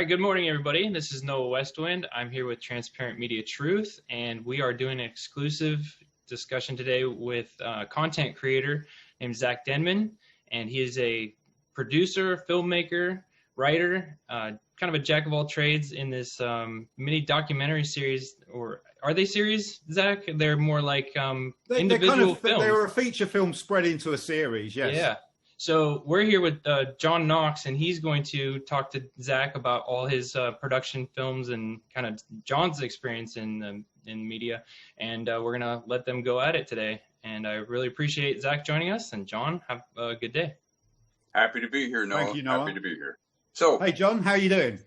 right, good morning, everybody. This is Noah Westwind. I'm here with Transparent Media Truth, and we are doing an exclusive discussion today with a content creator named Zach Denman, and he is a producer, filmmaker, writer, kind of a jack of all trades in this mini documentary series. Or are they series, Zach? They're more like individual films. They were a feature film spread into a series, yes. Yeah. So we're here with John Knox, and he's going to talk to Zach about all his production films and kind of John's experience in media. And we're going to let them go at it today. And I really appreciate Zach joining us. And John, have a good day. Happy to be here, Noah. Thank you, Noah. Happy to be here. So, hey, John, how are you doing?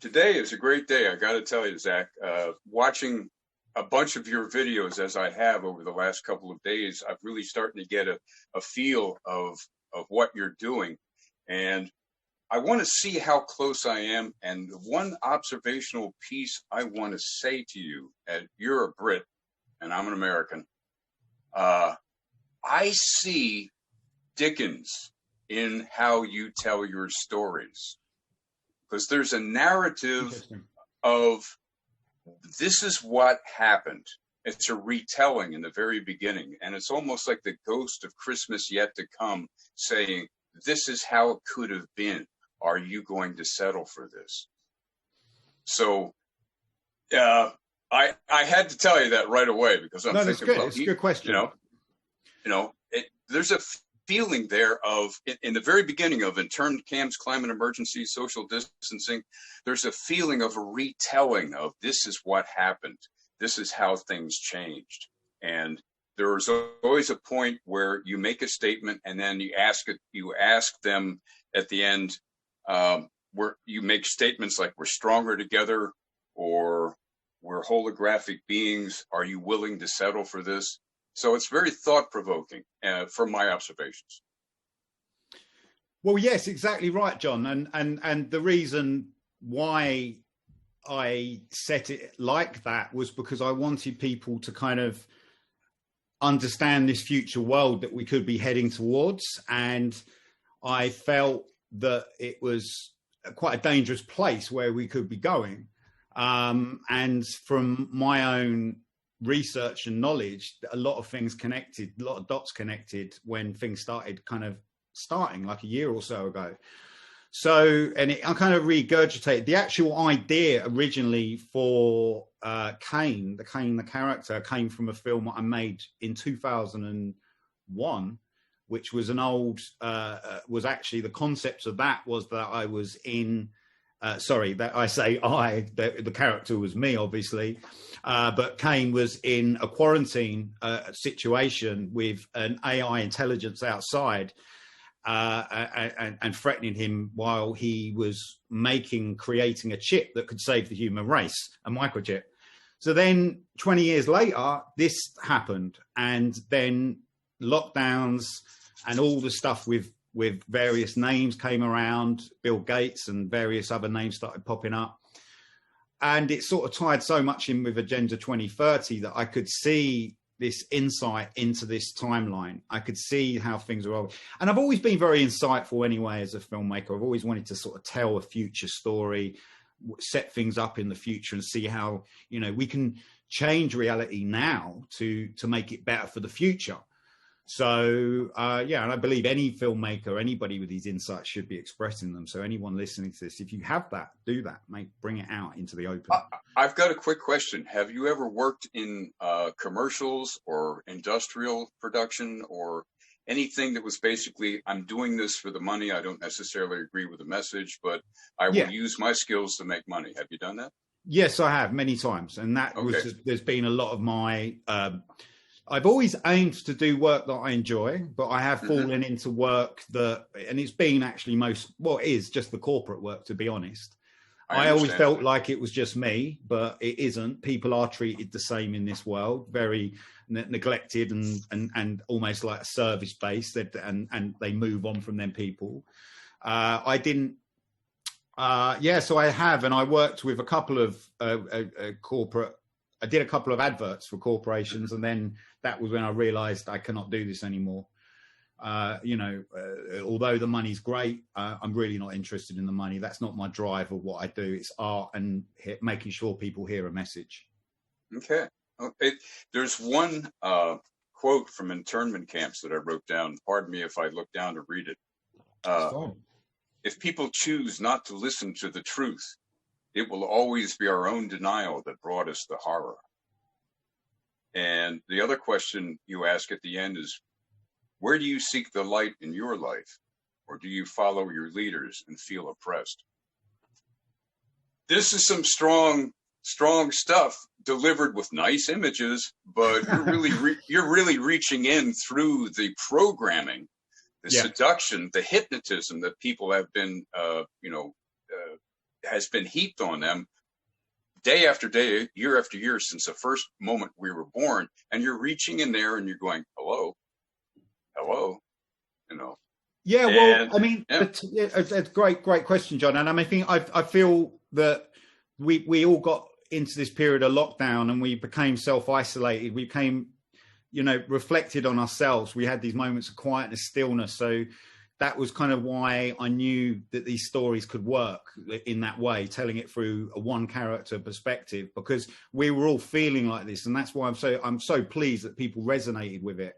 Today is a great day. I got to tell you, Zach, watching a bunch of your videos as I have over the last couple of days, I'm really starting to get a feel of what you're doing. And I want to see how close I am. And one observational piece I want to say to you, and you're a Brit and I'm an American. I see Dickens in how you tell your stories, because there's a narrative of this is what happened. It's a retelling in the very beginning, and it's almost like the ghost of Christmas yet to come saying, this is how it could have been. Are you going to settle for this? So I had to tell you that right away, because I'm thinking, that's good. It's a good question. There's a feeling there of, in the very beginning of interned camps, climate emergency, social distancing, there's a feeling of a retelling of this is what happened. This is how things changed. And there's always a point where you make a statement and then you ask them at the end, where you make statements like, we're stronger together, or we're holographic beings. Are you willing to settle for this? So it's very thought-provoking from my observations. Well, yes, exactly right, John. And the reason why I set it like that was because I wanted people to kind of understand this future world that we could be heading towards. And I felt that it was quite a dangerous place where we could be going. And from my own research and knowledge, a lot of things connected, a lot of dots connected when things started starting like a year or so ago. So, and I kind of regurgitated the actual idea originally for Cain, the character, came from a film I made in 2001, which was an old, was actually the concept of that was that I was in, the character was me, obviously, but Cain was in a quarantine situation with an AI intelligence outside, and threatening him while he was creating a chip that could save the human race, a microchip. So then 20 years later, this happened, and then lockdowns and all the stuff with various names came around, Bill Gates and various other names started popping up. And it sort of tied so much in with Agenda 2030 that I could see this insight into this timeline. I could see how things are. And I've always been very insightful anyway as a filmmaker. I've always wanted to sort of tell a future story, set things up in the future and see how, we can change reality now to make it better for the future. So, and I believe any filmmaker, anybody with these insights should be expressing them. So anyone listening to this, if you have that, do that, bring it out into the open. I've got a quick question. Have you ever worked in commercials or industrial production or anything that was basically, I'm doing this for the money. I don't necessarily agree with the message, but I will use my skills to make money. Have you done that? Yes, I have many times. And that there's been a lot of my, I've always aimed to do work that I enjoy, but I have fallen into work and it's been actually it is just the corporate work, to be honest. I always felt like it was just me, but it isn't. People are treated the same in this world, very neglected and almost like service based, and they move on from them people. So I have, and I worked with a couple of corporate. I did a couple of adverts for corporations, and then that was when I realized I cannot do this anymore. Although the money's great, I'm really not interested in the money. That's not my drive of what I do. It's art and making sure people hear a message. Okay. There's one quote from internment camps that I wrote down. Pardon me if I look down to read it. If people choose not to listen to the truth, it will always be our own denial that brought us the horror. And the other question you ask at the end is, where do you seek the light in your life? Or do you follow your leaders and feel oppressed? This is some strong stuff delivered with nice images, but you're really reaching in through the programming, the seduction, the hypnotism that people have been, has been heaped on them day after day, year after year, since the first moment we were born. And you're reaching in there and you're going, hello, Yeah, well, I mean, it's a great question, John. And I think I feel that we all got into this period of lockdown and we became self-isolated. We became, reflected on ourselves. We had these moments of quietness, stillness. So that was kind of why I knew that these stories could work in that way, telling it through a one character perspective, because we were all feeling like this. And that's why I'm so pleased that people resonated with it.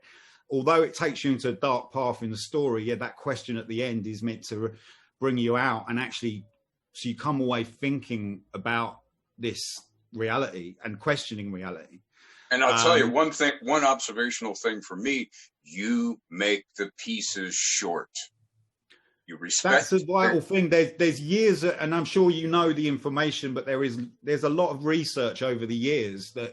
Although it takes you into a dark path in the story, that question at the end is meant to bring you out and actually, so you come away thinking about this reality and questioning reality. And I'll tell you one observational thing for me, you make the pieces short. You respect. That's a vital thing. There's years, and I'm sure you know the information, but there's a lot of research over the years that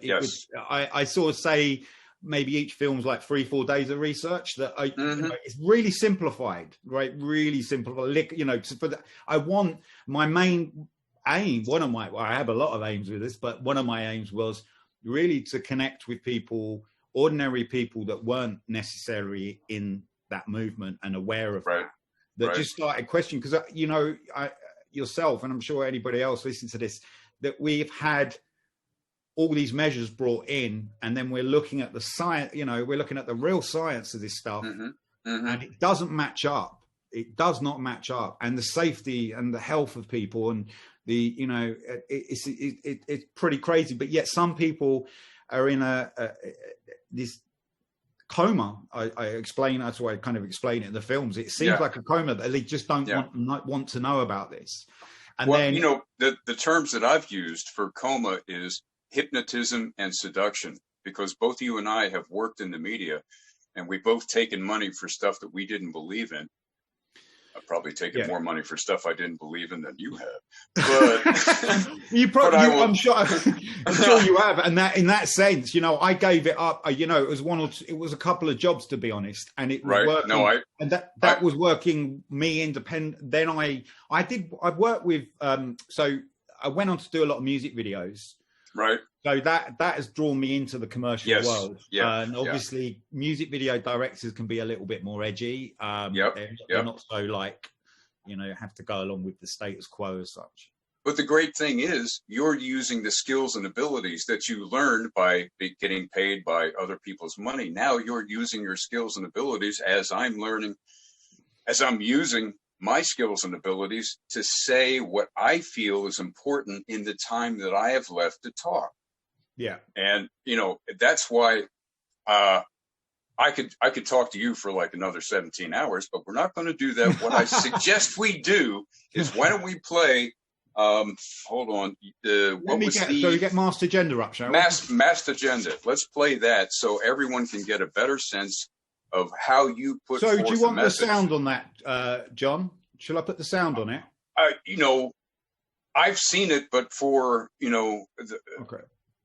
I sort of say maybe each film's like 3-4 days of research that it's really simplified, right? Really simplified. I want my main aim. I have a lot of aims with this, but one of my aims was really to connect with people, ordinary people that weren't necessarily in that movement and aware of that just started questioning. Because yourself, and I'm sure anybody else listening to this, that we've had all these measures brought in, and then we're looking at the science, we're looking at the real science of this stuff, and it doesn't match up. It does not match up. And the safety and the health of people and it's pretty crazy. But yet some people are in this coma. I explain, that's why I kind of explain it in the films. It seems like a coma that they just don't want to know about this. And the terms that I've used for coma is hypnotism and seduction, because both you and I have worked in the media and we've both taken money for stuff that we didn't believe in. I've probably taken more money for stuff I didn't believe in than you have. But I'm sure you have. And that, in that sense, I gave it up. It was a couple of jobs, to be honest, and it was working. That was working me independent. Then I worked with. So I went on to do a lot of music videos. Right. So that has drawn me into the commercial world. Yeah. And obviously music video directors can be a little bit more edgy. They're not so have to go along with the status quo as such. But the great thing is you're using the skills and abilities that you learned by getting paid by other people's money. Now you're using your skills and abilities as I'm using my skills and abilities to say what I feel is important in the time that I have left to talk. Yeah. And, that's why I could talk to you for like another 17 hours, but we're not going to do that. What I suggest we do is, why don't we play, hold on. So we get Master Agenda up, shall we? Master Agenda. Let's play that so everyone can get a better sense of how you put forth the message. So do you want the sound on that, John? Shall I put the sound on it? I've seen it, but for, Okay.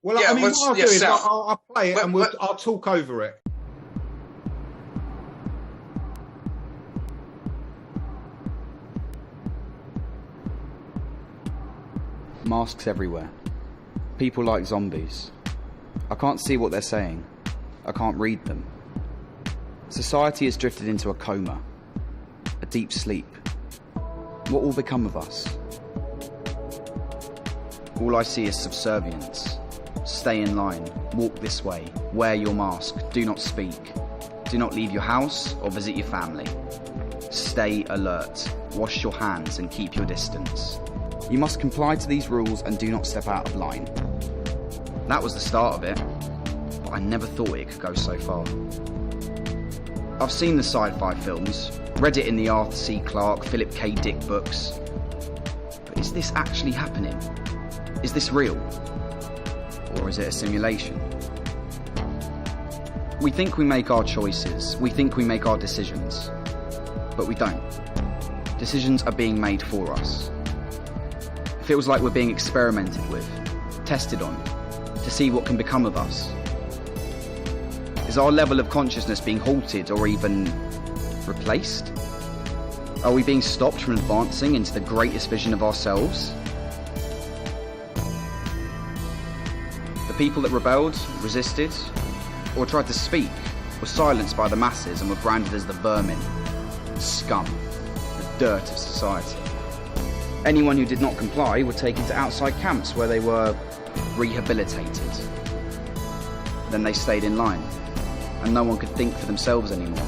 Well, what I'll do is I'll play it and I'll talk over it. Masks everywhere. People like zombies. I can't see what they're saying. I can't read them. Society has drifted into a coma, a deep sleep. What will become of us? All I see is subservience. Stay in line, walk this way, wear your mask, do not speak. Do not leave your house or visit your family. Stay alert. Wash your hands and keep your distance. You must comply to these rules and do not step out of line. That was the start of it, but I never thought it could go so far. I've seen the sci-fi films, read it in the Arthur C. Clarke, Philip K. Dick books. But is this actually happening? Is this real? Or is it a simulation? We think we make our choices, we think we make our decisions, but we don't. Decisions are being made for us. It feels like we're being experimented with, tested on, to see what can become of us. Is our level of consciousness being halted or even replaced? Are we being stopped from advancing into the greatest vision of ourselves? The people that rebelled, resisted, or tried to speak were silenced by the masses and were branded as the vermin, scum, the dirt of society. Anyone who did not comply were taken to outside camps where they were rehabilitated. Then they stayed in line, and no one could think for themselves anymore.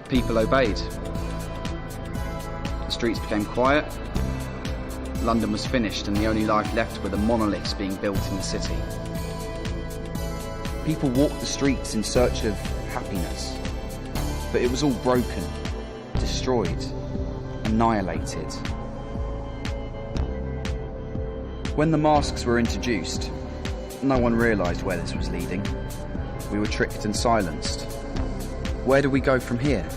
People obeyed. The streets became quiet. London was finished, and the only life left were the monoliths being built in the city. People walked the streets in search of happiness, but it was all broken, destroyed, annihilated. When the masks were introduced, no one realised where this was leading. We were tricked and silenced. Where do we go from here?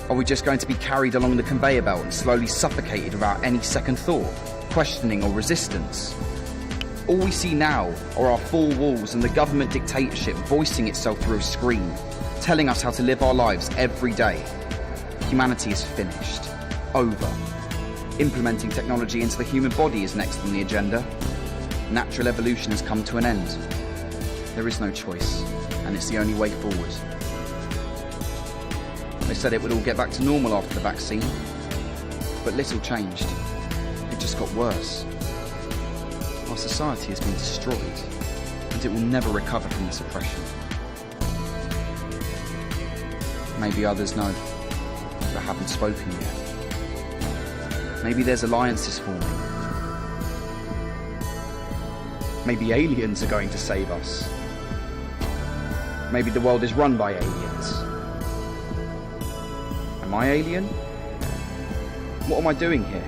Are we just going to be carried along the conveyor belt and slowly suffocated without any second thought, questioning or resistance? All we see now are our four walls and the government dictatorship voicing itself through a screen, telling us how to live our lives every day. Humanity is finished. Over. Implementing technology into the human body is next on the agenda. Natural evolution has come to an end. There is no choice, and it's the only way forward. They said it would all get back to normal after the vaccine, but little changed. It just got worse. Our society has been destroyed, and it will never recover from this oppression. Maybe others know, but haven't spoken yet. Maybe there's alliances forming. Maybe aliens are going to save us. Maybe the world is run by aliens. Am I alien? What am I doing here?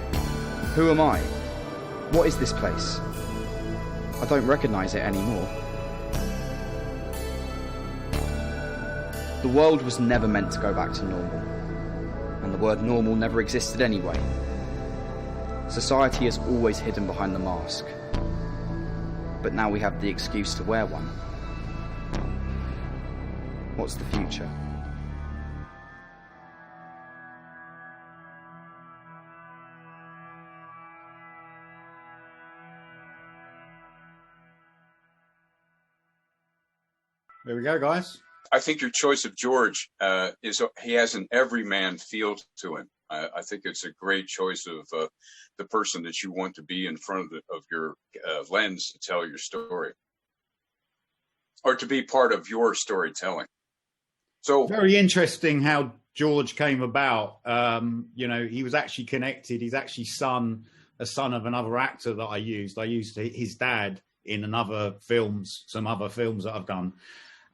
Who am I? What is this place? I don't recognise it anymore. The world was never meant to go back to normal, and the word normal never existed anyway. Society has always hidden behind the mask, but now we have the excuse to wear one. What's the future? There we go, guys. I think your choice of George he has an everyman feel to him. I think it's a great choice of the person that you want to be in front of your lens to tell your story, or to be part of your storytelling. So very interesting how George came about. He was actually connected. He's actually a son of another actor that I used. I used his dad in some other films that I've done.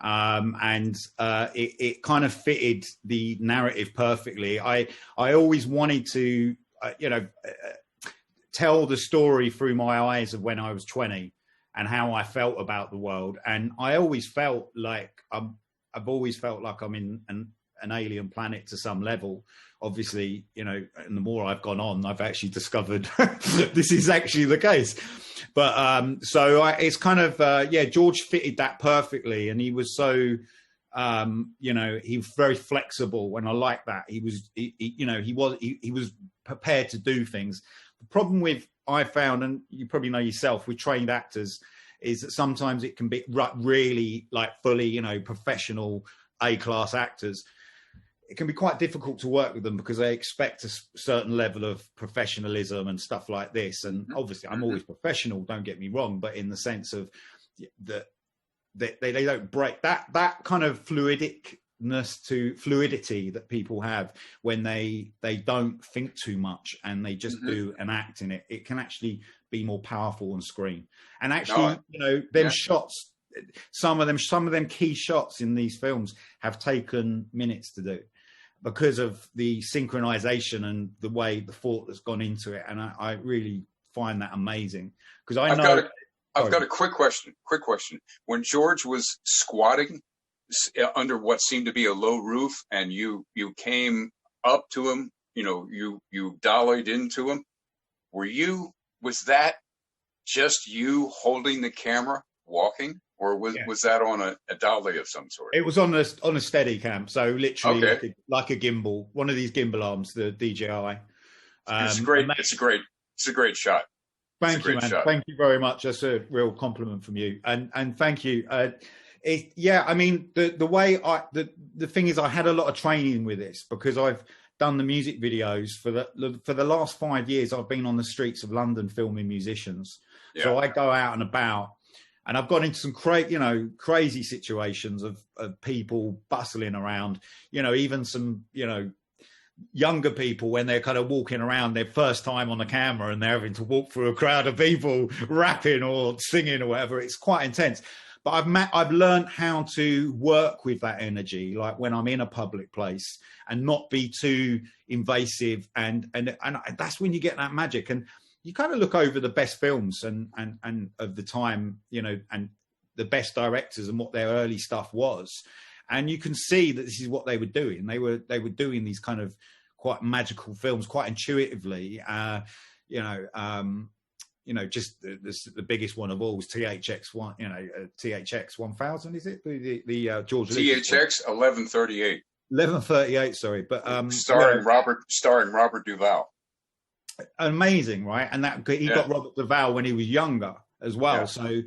It kind of fitted the narrative perfectly. I always wanted to, tell the story through my eyes of when I was 20 and how I felt about the world. And I always felt like I've always felt like I'm in an alien planet to some level. Obviously, and the more I've gone on, I've actually discovered this is actually the case. But it's kind of George fitted that perfectly, and he was so he was very flexible, and I like that. He was prepared to do things. The problem with I found, and you probably know yourself, with trained actors, is that sometimes it can be really like fully professional A-class actors. It can be quite difficult to work with them because they expect a certain level of professionalism and stuff like this. And obviously I'm always professional, don't get me wrong, but in the sense of that they don't break that kind of fluidity that people have when they don't think too much and they just do an act in it. It can actually be more powerful on screen. And actually, shots, some of them key shots in these films have taken minutes to do because of the synchronization and the way the thought that's gone into it. And I really find that amazing because I've got a quick question. When George was squatting under what seemed to be a low roof and you came up to him, you dollied into him, was that just you holding the camera walking, or was that on a dolly of some sort? It was on a steady cam, so literally like a gimbal, one of these gimbal arms, the DJI. It's great. It's a great shot. Thank you, man. Thank you very much. That's a real compliment from you, and thank you. I mean, the way the thing is, I had a lot of training with this because I've done the music videos for the last 5 years. I've been on the streets of London filming musicians, so I go out and about, and I've got into some crazy situations of people bustling around, even some younger people when they're kind of walking around their first time on the camera and they're having to walk through a crowd of people rapping or singing or whatever. It's quite intense. But I've learned how to work with that energy, like when I'm in a public place, and not be too invasive, and that's when you get that magic. And you kind of look over the best films and of the time, and the best directors and what their early stuff was, and you can see that this is what they were doing. They were doing these kind of quite magical films, quite intuitively. Just the biggest one of all was THX 1000, is it? The George THX 1138. 1138, sorry, but starring Robert Duvall. Amazing, right? And that he got Robert Duvall when he was younger as well. Yeah. So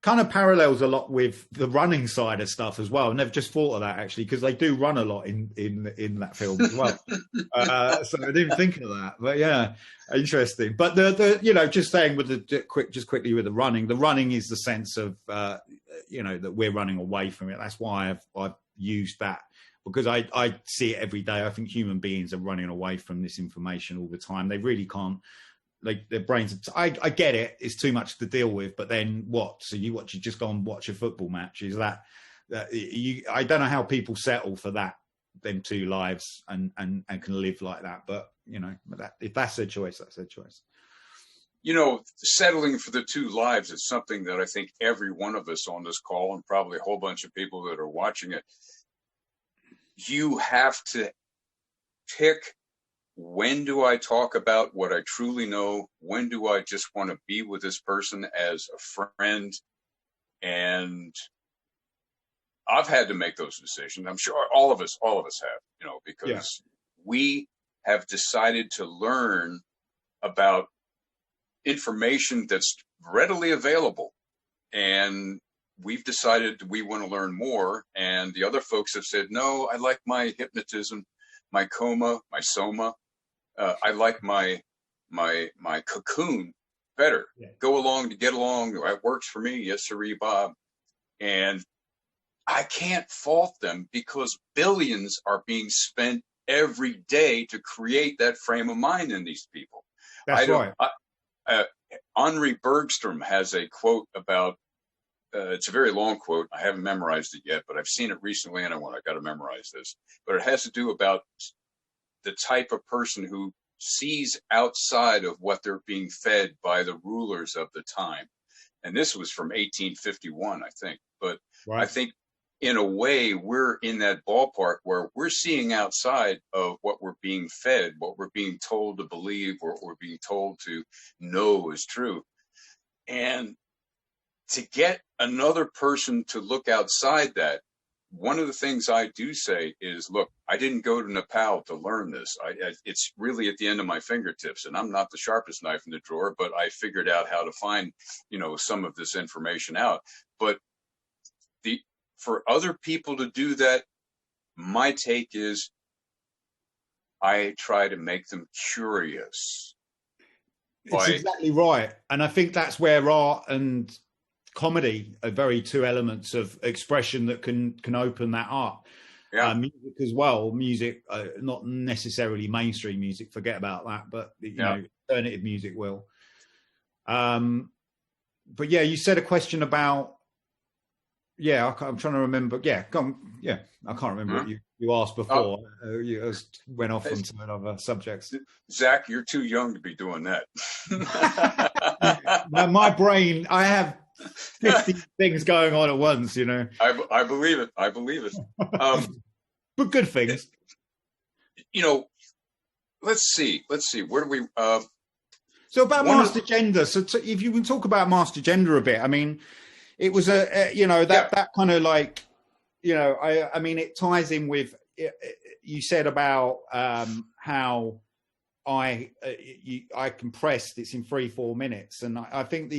kind of parallels a lot with the running side of stuff as well. I never just thought of that actually, because they do run a lot in that film as well. So I didn't think of that, but yeah, interesting. But the just saying with quickly with the running is the sense of that we're running away from it. That's why I've used that, because I see it every day. I think human beings are running away from this information all the time. They really can't. Like their brains, I get it. It's too much to deal with. But then what? So you just go and watch a football match? Is that I don't know how people settle for that, them two lives, and can live like that. But if that's their choice, that's their choice. Settling for the two lives is something that I think every one of us on this call, and probably a whole bunch of people that are watching it, you have to pick. When do I talk about what I truly know? When do I just want to be with this person as a friend? And I've had to make those decisions. I'm sure all of us have, because we have decided to learn about information that's readily available. And we've decided we want to learn more. And the other folks have said, no, I like my hypnotism, my coma, my soma. I like my cocoon better. Yeah. Go along to get along. It works for me. Yes, sirree, Bob. And I can't fault them, because billions are being spent every day to create that frame of mind in these people. That's right. Henri Bergstrom has a quote about, it's a very long quote. I haven't memorized it yet, but I've seen it recently and I got to memorize this. But it has to do about the type of person who sees outside of what they're being fed by the rulers of the time. And this was from 1851, I think. But right. I think in a way, we're in that ballpark where we're seeing outside of what we're being fed, what we're being told to believe, what we're being told to know is true. And to get another person to look outside that, one of the things I do say is, look, I didn't go to Nepal to learn this. It's really at the end of my fingertips, and I'm not the sharpest knife in the drawer, but I figured out how to find, some of this information out. But for other people to do that, my take is I try to make them curious. It's exactly right. And I think that's where art and comedy are very two elements of expression that can open that up. Yeah. Music as well. Music, not necessarily mainstream music. Forget about that. But you know, alternative music will. But yeah, you said a question about. Yeah, I'm trying to remember. Yeah, I can't remember what you asked before. You went off onto other subjects. Zach, you're too young to be doing that. My brain, I have 50 things going on at once, you know. I believe it. I believe it. But good things. You know, let's see. Where do we? So about Master Gender. So if you can talk about Master Gender a bit, I mean, it was that kind of like, you know, I mean, it ties in with you said about how I compressed. It's in 3-4 minutes, and I think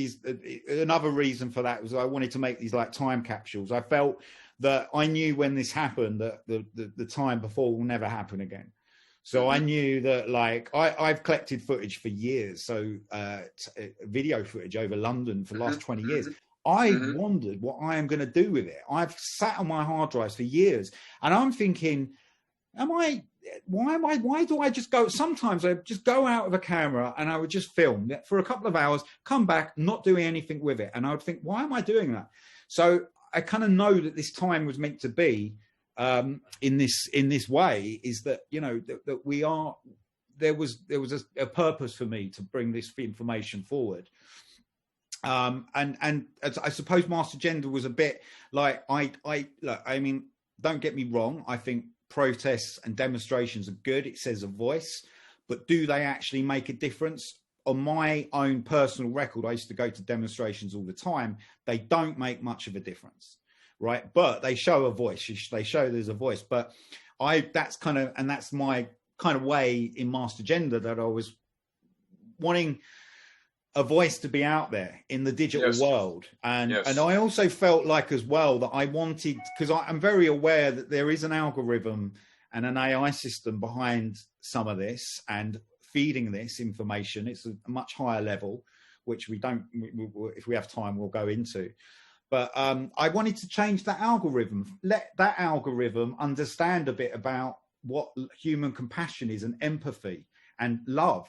another reason for that was I wanted to make these like time capsules. I felt that I knew when this happened that the time before will never happen again. So I knew that, like, I've collected footage for years, so video footage over London for the last 20 years. I wondered what I am going to do with it. I've sat on my hard drives for years, and I'm thinking, why do I just go? Sometimes I just go out of a camera and I would just film for a couple of hours, come back, not doing anything with it. And I would think, why am I doing that? So I kind of know that this time was meant to be in this way, is that, you know, that there was a purpose for me to bring this information forward. And I suppose Master Gender was a bit like, I mean, don't get me wrong. I think protests and demonstrations are good. It says a voice, but do they actually make a difference? On my own personal record, I used to go to demonstrations all the time. They don't make much of a difference, right? But they show a voice. They show there's a voice. But that's my kind of way in Master Gender, that I was wanting a voice to be out there in the digital world. And I also felt like as well that I wanted, because I'm very aware that there is an algorithm and an AI system behind some of this and feeding this information. It's a much higher level, which if we have time, we'll go into. But I wanted to change that algorithm, let that algorithm understand a bit about what human compassion is and empathy and love.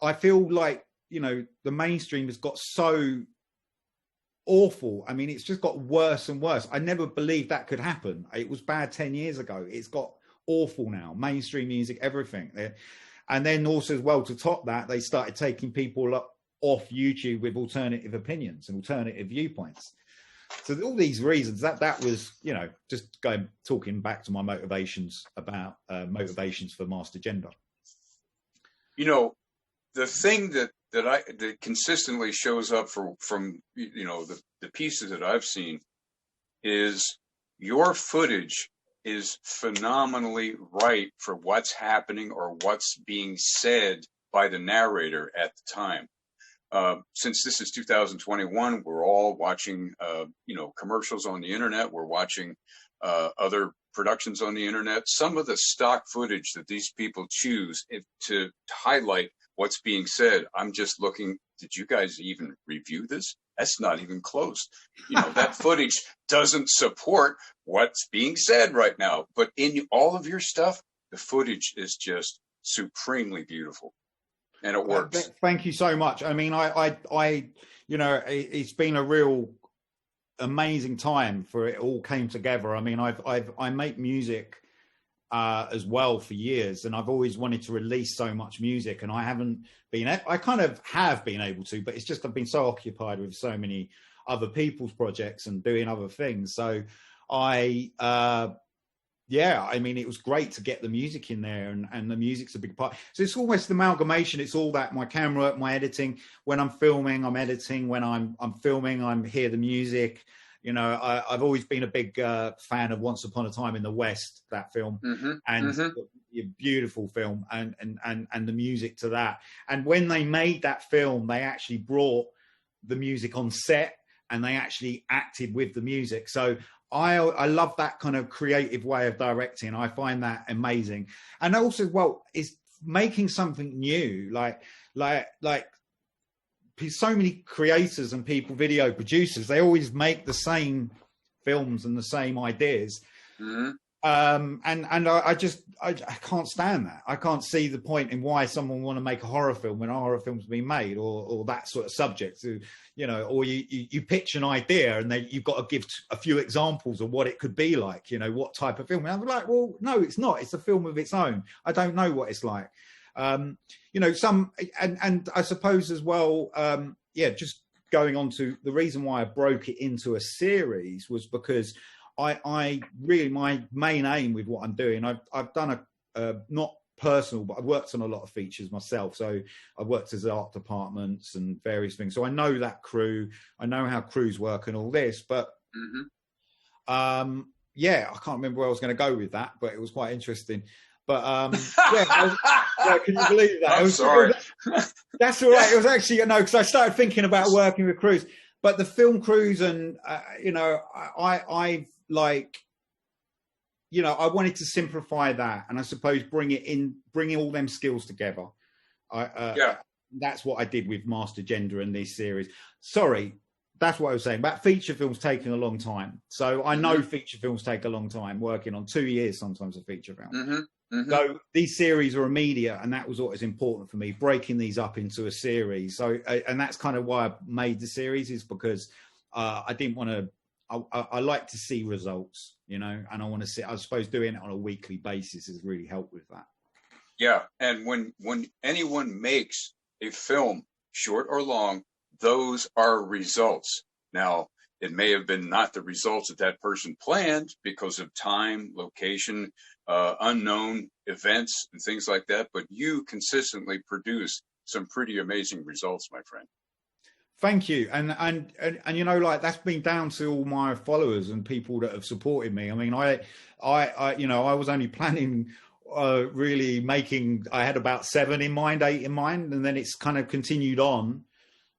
I feel like, you know, the mainstream has got so awful. I mean, it's just got worse and worse. I never believed that could happen. It was bad 10 years ago. It's got awful now. Mainstream music, everything. And then also as well, to top that, they started taking people off YouTube with alternative opinions and alternative viewpoints. So all these reasons, that was, you know, just talking back to my motivations about motivations for Master Gender. You know, the thing that consistently shows up from you know, the pieces that I've seen is your footage is phenomenally right for what's happening or what's being said by the narrator at the time. Since this is 2021, we're all watching you know, commercials on the internet. We're watching other productions on the internet. Some of the stock footage that these people choose to highlight what's being said, I'm just looking, did you guys even review this? That's not even close. You know, that footage doesn't support what's being said right now. But in all of your stuff, the footage is just supremely beautiful. And it works. Thank you so much. I mean, I you know, it's been a real amazing time for it all came together. I mean, I make music as well for years, and I've always wanted to release so much music, and I kind of have been able to, but it's just I've been so occupied with so many other people's projects and doing other things. So I mean, it was great to get the music in there, and the music's a big part. So it's almost the amalgamation. It's all that, my camera, my editing. When I'm filming, I'm editing. When I'm filming, I'm hear the music. You know, I've always been a big fan of Once Upon a Time in the West, that film, a beautiful film, and the music to that. And when they made that film, they actually brought the music on set, and they actually acted with the music. So I love that kind of creative way of directing. I find that amazing. And also, well, is making something new, like so many creators and people, video producers, they always make the same films and the same ideas. Mm-hmm. And I can't stand that. I can't see the point in why someone want to make a horror film when a horror film's been made, or that sort of subject. So, you know, or you pitch an idea and then you've got to give a few examples of what it could be like, you know, what type of film. And I'm like, well, no, it's not. It's a film of its own. I don't know what it's like. You know, and I suppose as well, just going on to the reason why I broke it into a series was because I really, my main aim with what I'm doing, I've done not personal, but I've worked on a lot of features myself. So I've worked as art departments and various things. So I know that crew, I know how crews work and all this, but I can't remember where I was going to go with that, but it was quite interesting. But can you believe that? I'm sorry. That's all right. It was actually, because I started thinking about working with crews, but the film crews and, you know, I like, you know, I wanted to simplify that, and I suppose bringing all them skills together. That's what I did with Master Gender and this series. Sorry, that's what I was saying. But feature films taking a long time. So I know feature films take a long time, working on 2 years sometimes a feature film. So these series are immediate, and that was what was important for me, breaking these up into a series. So, and that's kind of why I made the series, is because I didn't want to. I like to see results, you know, and I want to see. I suppose doing it on a weekly basis has really helped with that. Yeah, and when anyone makes a film, short or long, those are results. Now, it may have been not the results that that person planned because of time, location, unknown events, and things like that. But you consistently produce some pretty amazing results, my friend. Thank you. And you know, like, that's been down to all my followers and people that have supported me. I mean, I you know, I was only planning really making, I had about 7 in mind, 8 in mind, and then it's kind of continued on.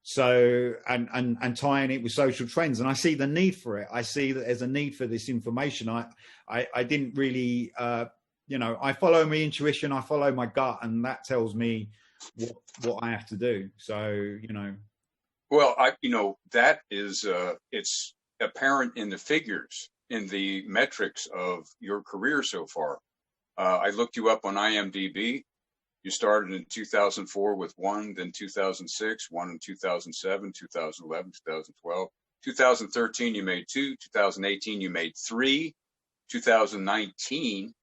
So, and tying it with social trends, and I see the need for it. I see that there's a need for this information. I didn't really, you know, I follow my intuition, I follow my gut, and that tells me what I have to do. So, you know. Well, you know, that is, it's apparent in the figures, in the metrics of your career so far. I looked you up on IMDb. You started in 2004 with 1, then 2006, 1 in 2007, 2011, 2012. 2013, you made 2. 2018, you made 3. 2019,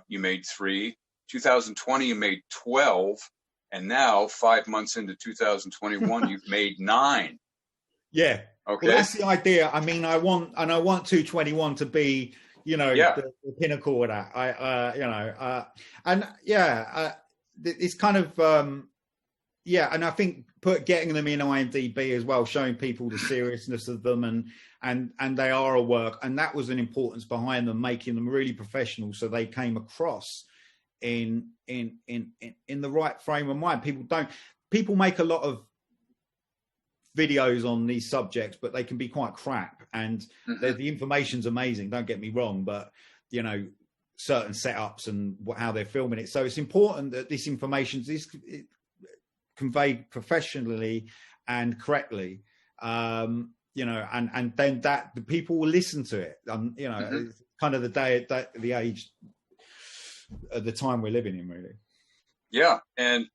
you made 3. 2020, you made 12. And now, 5 months into 2021, you've made 9. Yeah. Okay. Well, that's the idea. I mean, I want 221 to be, you know, the pinnacle of that. You know, and it's kind of, and I think getting them in IMDb as well, showing people the seriousness of them, and they are a work, and that was an importance behind them, making them really professional, so they came across in the right frame of mind. People make a lot of videos on these subjects, but they can be quite crap, and the information's amazing, don't get me wrong, but you know, certain setups and how they're filming it. So it's important that this information is conveyed professionally and correctly, you know, and then that the people will listen to it. You know, it's kind of the age, the time we're living in, really. Yeah, and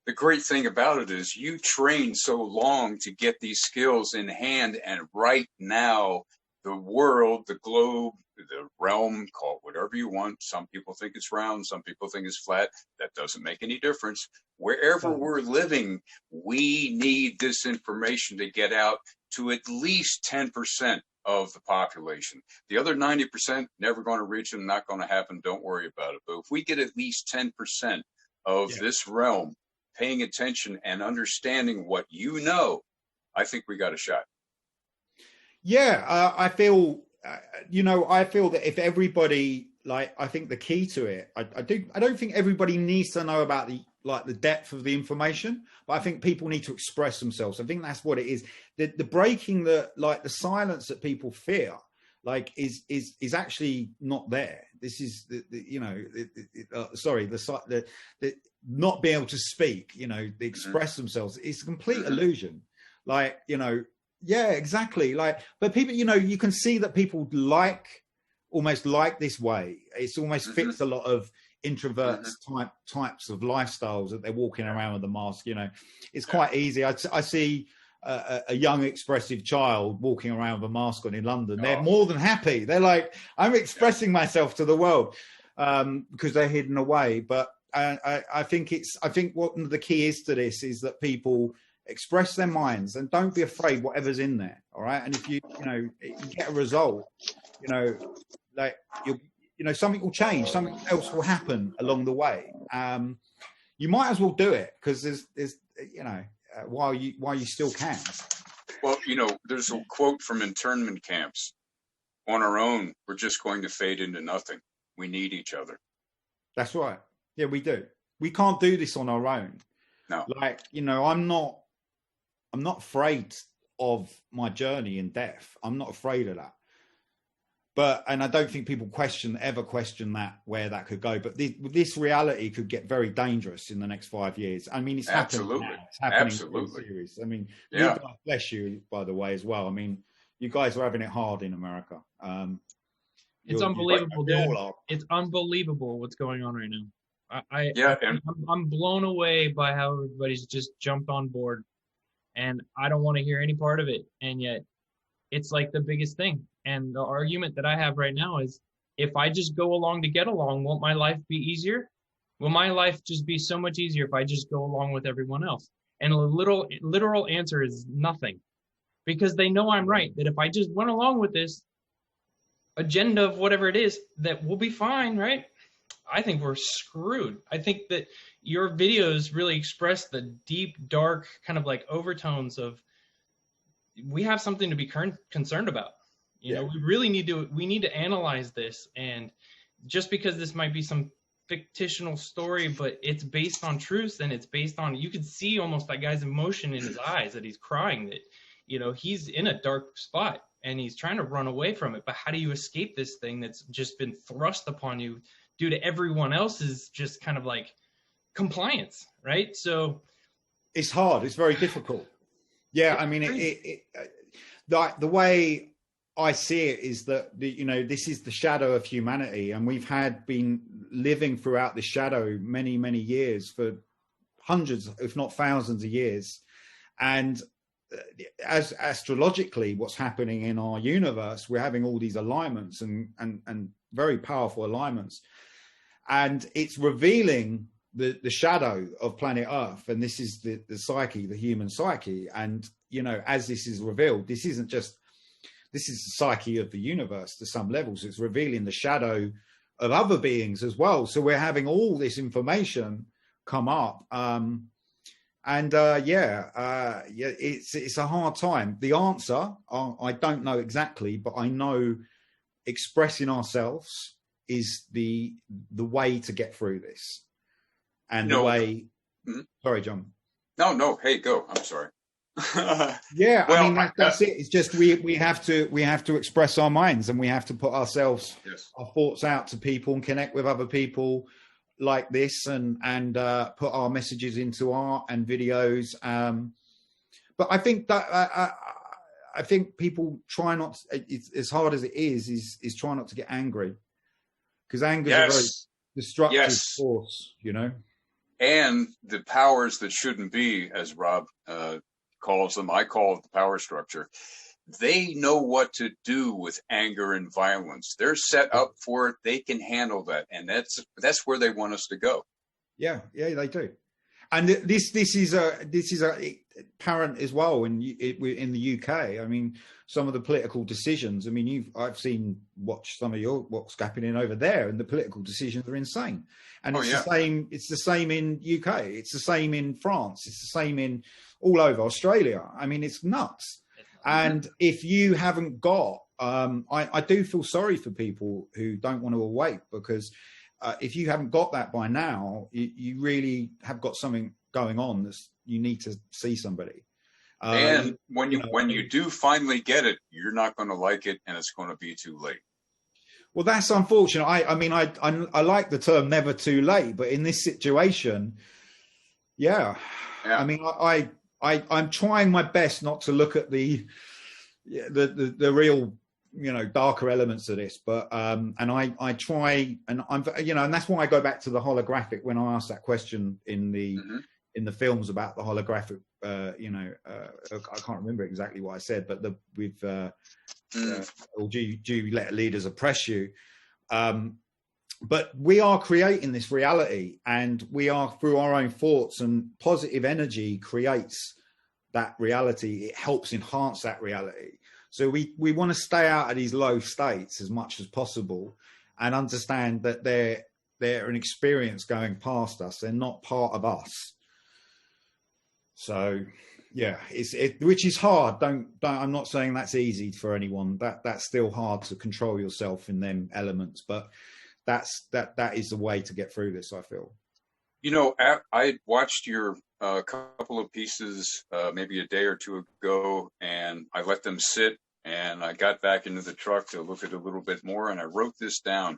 the great thing about it is you trained so long to get these skills in hand, and right now the world, the globe, the realm, call it whatever you want. Some people think it's round, some people think it's flat. That doesn't make any difference. Wherever we're living, we need this information to get out to at least 10% of the population. The other 90% never going to reach them, not going to happen. Don't worry about it. But if we get at least 10% of this realm paying attention and understanding what you know, I think we got a shot. Yeah, I feel, you know, I feel that if everybody, like, I think the key to it, I don't think everybody needs to know about the depth of the information, but I think people need to express themselves. I think that's what it is. The breaking the silence that people fear. like is actually not there. This is the not being able to speak, express themselves. It's a complete illusion. Like, yeah, exactly. Like, but people, you can see that people almost like this way. It's almost fits a lot of introverts types of lifestyles that they're walking around with the mask. It's quite easy. I see a young expressive child walking around with a mask on in London. They're more than happy. They're like, I'm expressing myself to the world, because they're hidden away. But I think what the key is to this is that people express their minds and don't be afraid whatever's in there. All right. And if you get a result, something will change, something else will happen along the way. You might as well do it, because there's while you still can. Well, there's a quote from internment camps: on our own, we're just going to fade into nothing. We need each other. That's right. Yeah, we do. We can't do this on our own. No. Like, I'm not afraid of my journey in death. I'm not afraid of that. And I don't think people ever question that, where that could go. But this reality could get very dangerous in the next 5 years. I mean, it's happening now. It's happening. Absolutely. Series. I mean, God bless you, by the way, as well. I mean, you guys are having it hard in America. It's unbelievable, dude. It's unbelievable what's going on right now. I'm blown away by how everybody's just jumped on board, and I don't want to hear any part of it. And yet, it's like the biggest thing. And the argument that I have right now is, if I just go along to get along, won't my life be easier? Will my life just be so much easier if I just go along with everyone else? And the literal answer is nothing, because they know I'm right, that if I just went along with this agenda of whatever it is, that we'll be fine, right? I think we're screwed. I think that your videos really express the deep, dark kind of like overtones of, we have something to be concerned about. We really need to analyze this. And just because this might be some fictional story, but it's based on truth, and it's based on, you could see almost that guy's emotion in his eyes, that he's crying, that, he's in a dark spot and he's trying to run away from it. But how do you escape this thing that's just been thrust upon you due to everyone else's just kind of like compliance, right? So it's hard. It's very difficult. Yeah, I mean, the way I see it is that this is the shadow of humanity, and we've been living throughout the shadow many, many years, for hundreds, if not thousands of years. And as astrologically, what's happening in our universe, we're having all these alignments and very powerful alignments, and it's revealing the shadow of planet Earth. And this is the psyche, the human psyche. And as this is revealed, this is the psyche of the universe to some levels. It's revealing the shadow of other beings as well. So we're having all this information come up. It's a hard time. The answer, I don't know exactly, but I know expressing ourselves is the way to get through this. And the way, sorry, John. No. Hey, go. I'm sorry. Yeah, well, I mean that's it. It's just we have to express our minds, and we have to put our thoughts out to people and connect with other people like this, and put our messages into art and videos. But I think that I think people try not. It's as hard as it is try not to get angry, because anger is a very destructive force, And the powers that shouldn't be, as Rob calls them, I call it the power structure. They know what to do with anger and violence. They're set up for it. They can handle that, and that's where they want us to go. Yeah, they do. And this is apparent as well in the UK. I mean, some of the political decisions. I mean, I've watched some of what's happening over there, and the political decisions are insane. And the same. It's the same in UK. It's the same in France. It's the same in all over Australia. I mean, it's nuts. And if you haven't got, I do feel sorry for people who don't want to awake, because if you haven't got that by now, you really have got something going on. You need to see somebody. And when you do finally get it, you're not going to like it, and it's going to be too late. Well, that's unfortunate. I like the term "never too late," but in this situation, yeah. I mean, I'm trying my best not to look at the real, darker elements of this, but and I try, and I'm, and that's why I go back to the holographic when I asked that question in the films about the holographic. I can't remember exactly what I said, but or do you let leaders oppress you? But we are creating this reality, and we are, through our own thoughts, and positive energy creates that reality. It helps enhance that reality. So we want to stay out of these low states as much as possible, and understand that they're an experience going past us. They're not part of us. So yeah, which is hard. I'm not saying that's easy for anyone. That's still hard to control yourself in them elements, but that is the way to get through this, I feel. I watched your couple of pieces maybe a day or two ago, and I let them sit, and I got back into the truck to look at it a little bit more, and I wrote this down.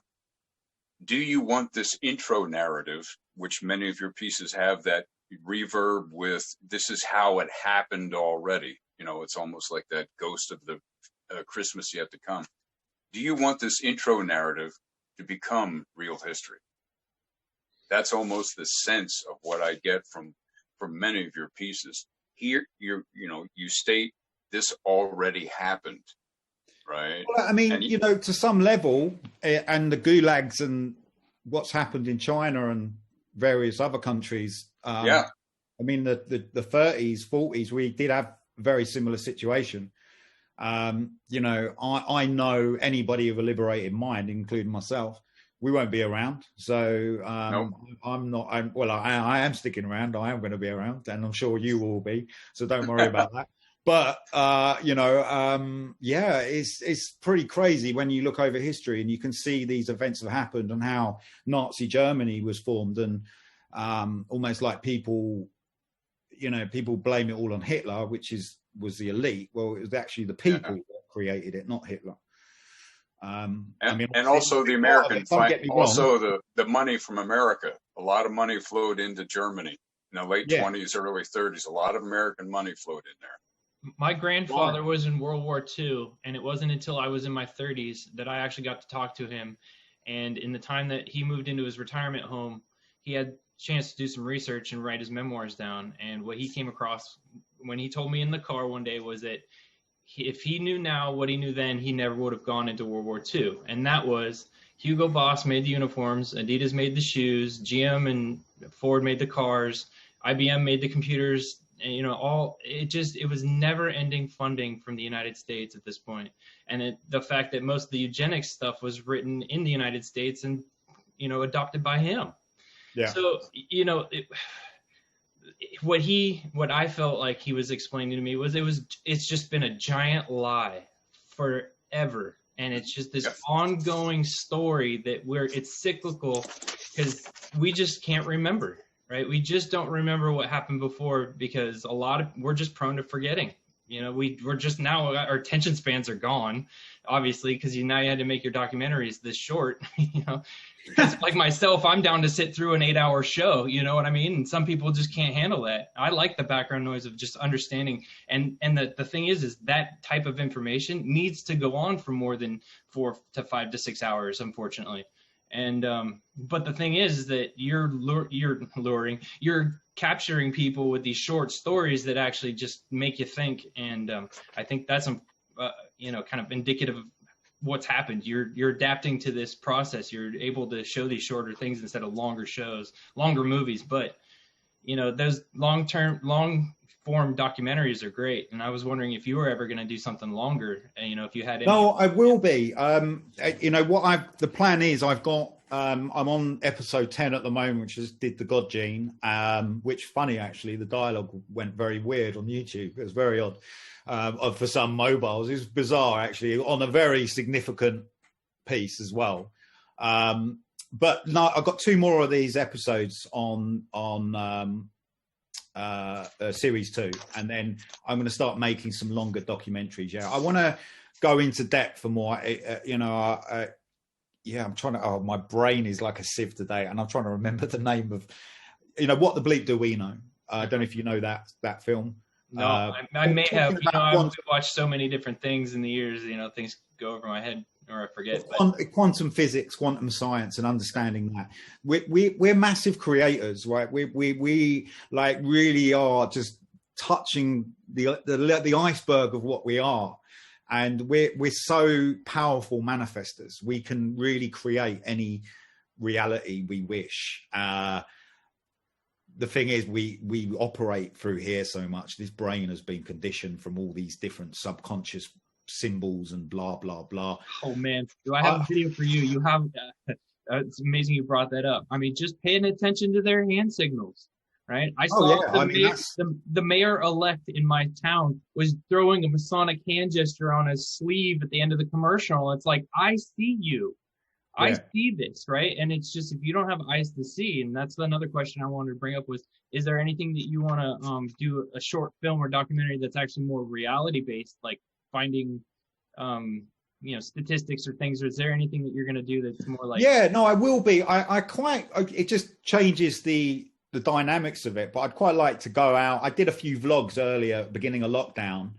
Do you want this intro narrative, which many of your pieces have that reverb with "this is how it happened already"? It's almost like that ghost of the Christmas yet to come. Do you want this intro narrative to become real history? That's almost the sense of what I get from many of your pieces. Here, you state this already happened, right? Well, I mean, to some level, and the gulags and what's happened in China and various other countries. I mean, the 30s, 40s, we did have a very similar situation. I know anybody with a liberated mind, including myself, we won't be around. So I am sticking around. I am going to be around, and I'm sure you will be. So don't worry about that. But, it's pretty crazy when you look over history and you can see these events have happened, and how Nazi Germany was formed, and almost like people blame it all on Hitler, which was the elite. Well, it was actually the people that created it, not Hitler. And also the American, also the money from America. A lot of money flowed into Germany in the late 20s, early 30s. A lot of American money flowed in there. My grandfather was in World War II, and it wasn't until I was in my 30s that I actually got to talk to him. And in the time that he moved into his retirement home, he had a chance to do some research and write his memoirs down. And what he came across when he told me in the car one day was that if he knew now what he knew then, he never would have gone into World War II. And that was Hugo Boss made the uniforms, Adidas made the shoes, GM and Ford made the cars, IBM made the computers. It was never ending funding from the United States at this point. And the fact that most of the eugenics stuff was written in the United States and, adopted by him. Yeah. So, what I felt like he was explaining to me was it's just been a giant lie forever. And it's just this ongoing story it's cyclical, because we just can't remember. Right, we just don't remember what happened before, because we're just prone to forgetting. We're just now, our attention spans are gone, obviously, because now you had to make your documentaries this short. Like myself, I'm down to sit through an 8-hour show. You know what I mean? And some people just can't handle that. I like the background noise of just understanding. And the thing is that type of information needs to go on for more than 4 to 5 to 6 hours, unfortunately. And but the thing is that you're capturing people with these short stories that actually just make you think. And I think that's kind of indicative of what's happened. You're adapting to this process. You're able to show these shorter things instead of longer movies. But those long form documentaries are great. And I was wondering if you were ever going to do something longer, if you had any. No, I will be. The plan is I've got, I'm on episode 10 at the moment, which did the God Gene, which funny, actually, the dialogue went very weird on YouTube. It was very odd for some mobiles. It was bizarre, actually, on a very significant piece as well. But no, I've got 2 more of these episodes on series 2, and then I'm going to start making some longer documentaries. Yeah, I want to go into depth for more. I'm trying to. Oh, my brain is like a sieve today, and I'm trying to remember the name of. What the bleep do we know? I don't know if you know that film. No, I may have. I've watched so many different things in the years. Things go over my head or I forget. Quantum physics, quantum science, and understanding that we're massive creators, right? We like really are just touching the iceberg of what we are, and we're so powerful manifestors. We can really create any reality we wish. The thing is, we operate through here so much. This brain has been conditioned from all these different subconscious symbols and blah blah blah. Oh man, do I have a video for you? You have. It's amazing you brought that up. I mean, just paying attention to their hand signals, right? I saw the mayor-elect in my town was throwing a Masonic hand gesture on his sleeve at the end of the commercial. It's like, I see you. I see this, right? And it's just, if you don't have eyes to see, and that's another question I wanted to bring up was, is there anything that you want to do a short film or documentary that's actually more reality-based, like finding, statistics or things? Or is there anything that you're going to do that's more like... Yeah, no, I will be. It just changes the dynamics of it, but I'd quite like to go out. I did a few vlogs earlier, beginning of lockdown.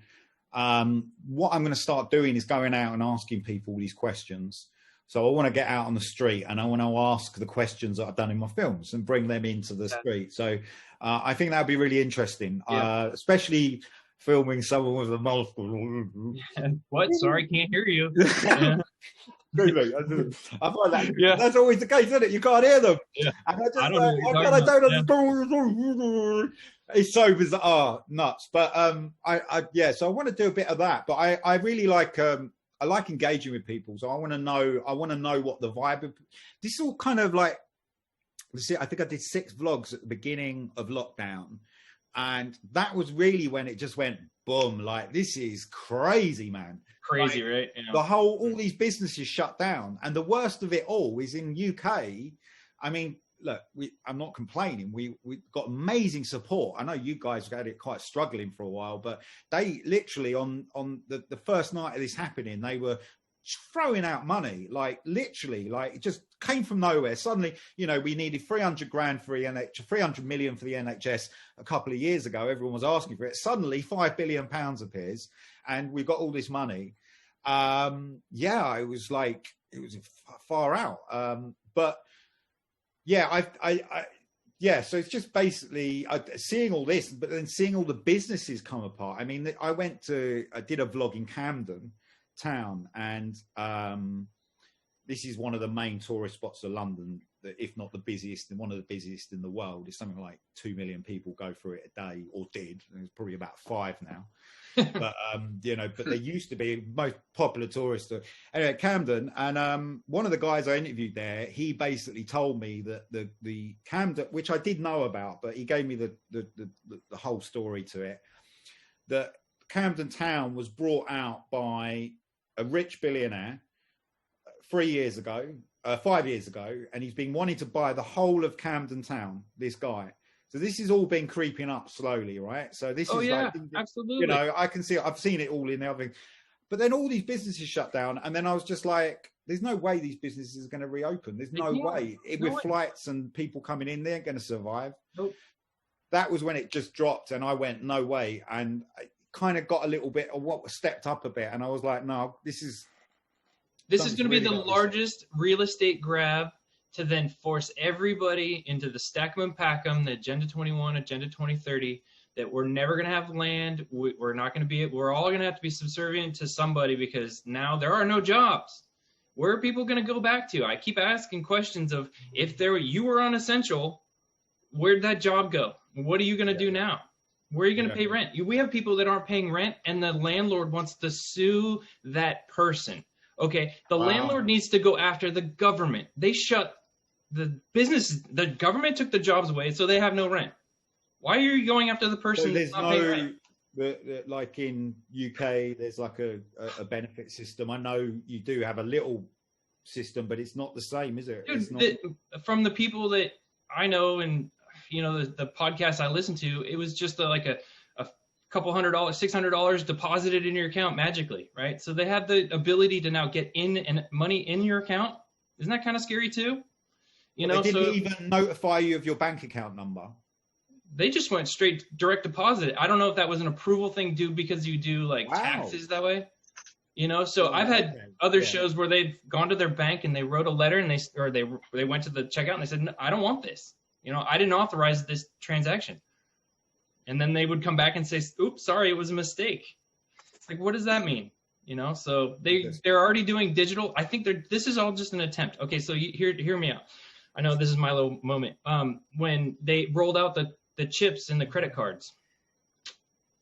What I'm going to start doing is going out and asking people these questions. So I want to get out on the street and I want to ask the questions that I've done in my films and bring them into the street. So I think that would be really interesting, especially filming someone with a mouth. What? Sorry, can't hear you. Really, I find that that's always the case, isn't it? You can't hear them. Yeah. And I don't understand. It's so bizarre, nuts. But so I want to do a bit of that. But I really like. I like engaging with people, so I want to know what the vibe of this is all kind of like. I think I did 6 vlogs at the beginning of lockdown, and that was really when it just went boom. Like, this is crazy, man. Crazy, like, right? Yeah. All these businesses shut down, and the worst of it all is in UK. I mean, look, I'm not complaining. We got amazing support. I know you guys had it quite struggling for a while, but they literally on the first night of this happening, they were throwing out money, like literally, like it just came from nowhere. Suddenly, we needed 300 grand for the NHS, 300 million for the NHS a couple of years ago. Everyone was asking for it. Suddenly, £5 billion appears, and we got all this money. It was like, it was far out, but. Yeah, so it's just basically seeing all this, but then seeing all the businesses come apart. I mean, I did a vlog in Camden Town, and this is one of the main tourist spots of London, if not the busiest, and one of the busiest in the world. It's something like 2 million people go through it a day, or did. There's probably about 5 now. But but there used to be most popular tourist anyway, Camden, and one of the guys I interviewed there, he basically told me that the Camden, which I did know about, but he gave me the whole story to it, that Camden Town was brought out by a rich billionaire 5 years ago, and he's been wanting to buy the whole of Camden Town, this guy. So this has all been creeping up slowly, right? So this is absolutely. I can see, I've seen it all in the other. But then all these businesses shut down, and then I was just like, there's no way these businesses are going to reopen. There's no way. With flights and people coming in, they ain't going to survive. Nope. That was when it just dropped, and I went, no way. And I kind of got a little bit of what stepped up a bit, and I was like, no, this is going to be the largest real estate grab to then force everybody into the stack 'em and pack 'em, the Agenda 21, Agenda 2030, that we're never going to have land. We're not going to be, we're all going to have to be subservient to somebody, because now there are no jobs. Where are people going to go back to? I keep asking questions of, if you were unessential, where'd that job go? What are you going to do now? Where are you going to pay rent? We have people that aren't paying rent, and the landlord wants to sue that person. Okay, the landlord needs to go after the government. They shut the business. The government took the jobs away, so they have no rent. Why are you going after the person that's not paying rent? Like in UK, there's like a benefit system. I know you do have a little system, but it's not the same, is it? Dude, from the people that I know, and the podcast I listened to, it was just like a couple $100, $600 deposited in your account magically, right? So they have the ability to now get money in your account. Isn't that kind of scary too? They didn't even notify you of your bank account number. They just went straight direct deposit. I don't know if that was an approval thing due because you do like taxes that way. So I've had other shows where they've gone to their bank and they wrote a letter and they went to the checkout and they said, no, I don't want this. I didn't authorize this transaction. And then they would come back and say, oops, sorry, it was a mistake. It's like, what does that mean? So they're already doing digital. I think this is all just an attempt. Okay, so hear me out. I know this is my little moment. When they rolled out the chips in the credit cards,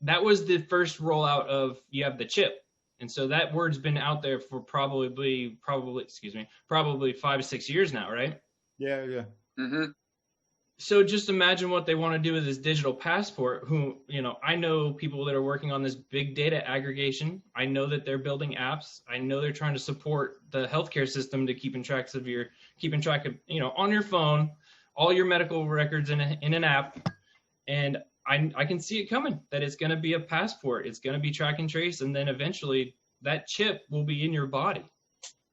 that was the first rollout of you have the chip. And so that word's been out there for probably 5 to 6 years now, right? Yeah. Mm-hmm. So just imagine what they want to do with this digital passport. I know people that are working on this big data aggregation. I know that they're building apps. I know they're trying to support the healthcare system to keeping track of on your phone, all your medical records in an app. And I can see it coming, that it's going to be a passport. It's going to be track and trace. And then eventually that chip will be in your body.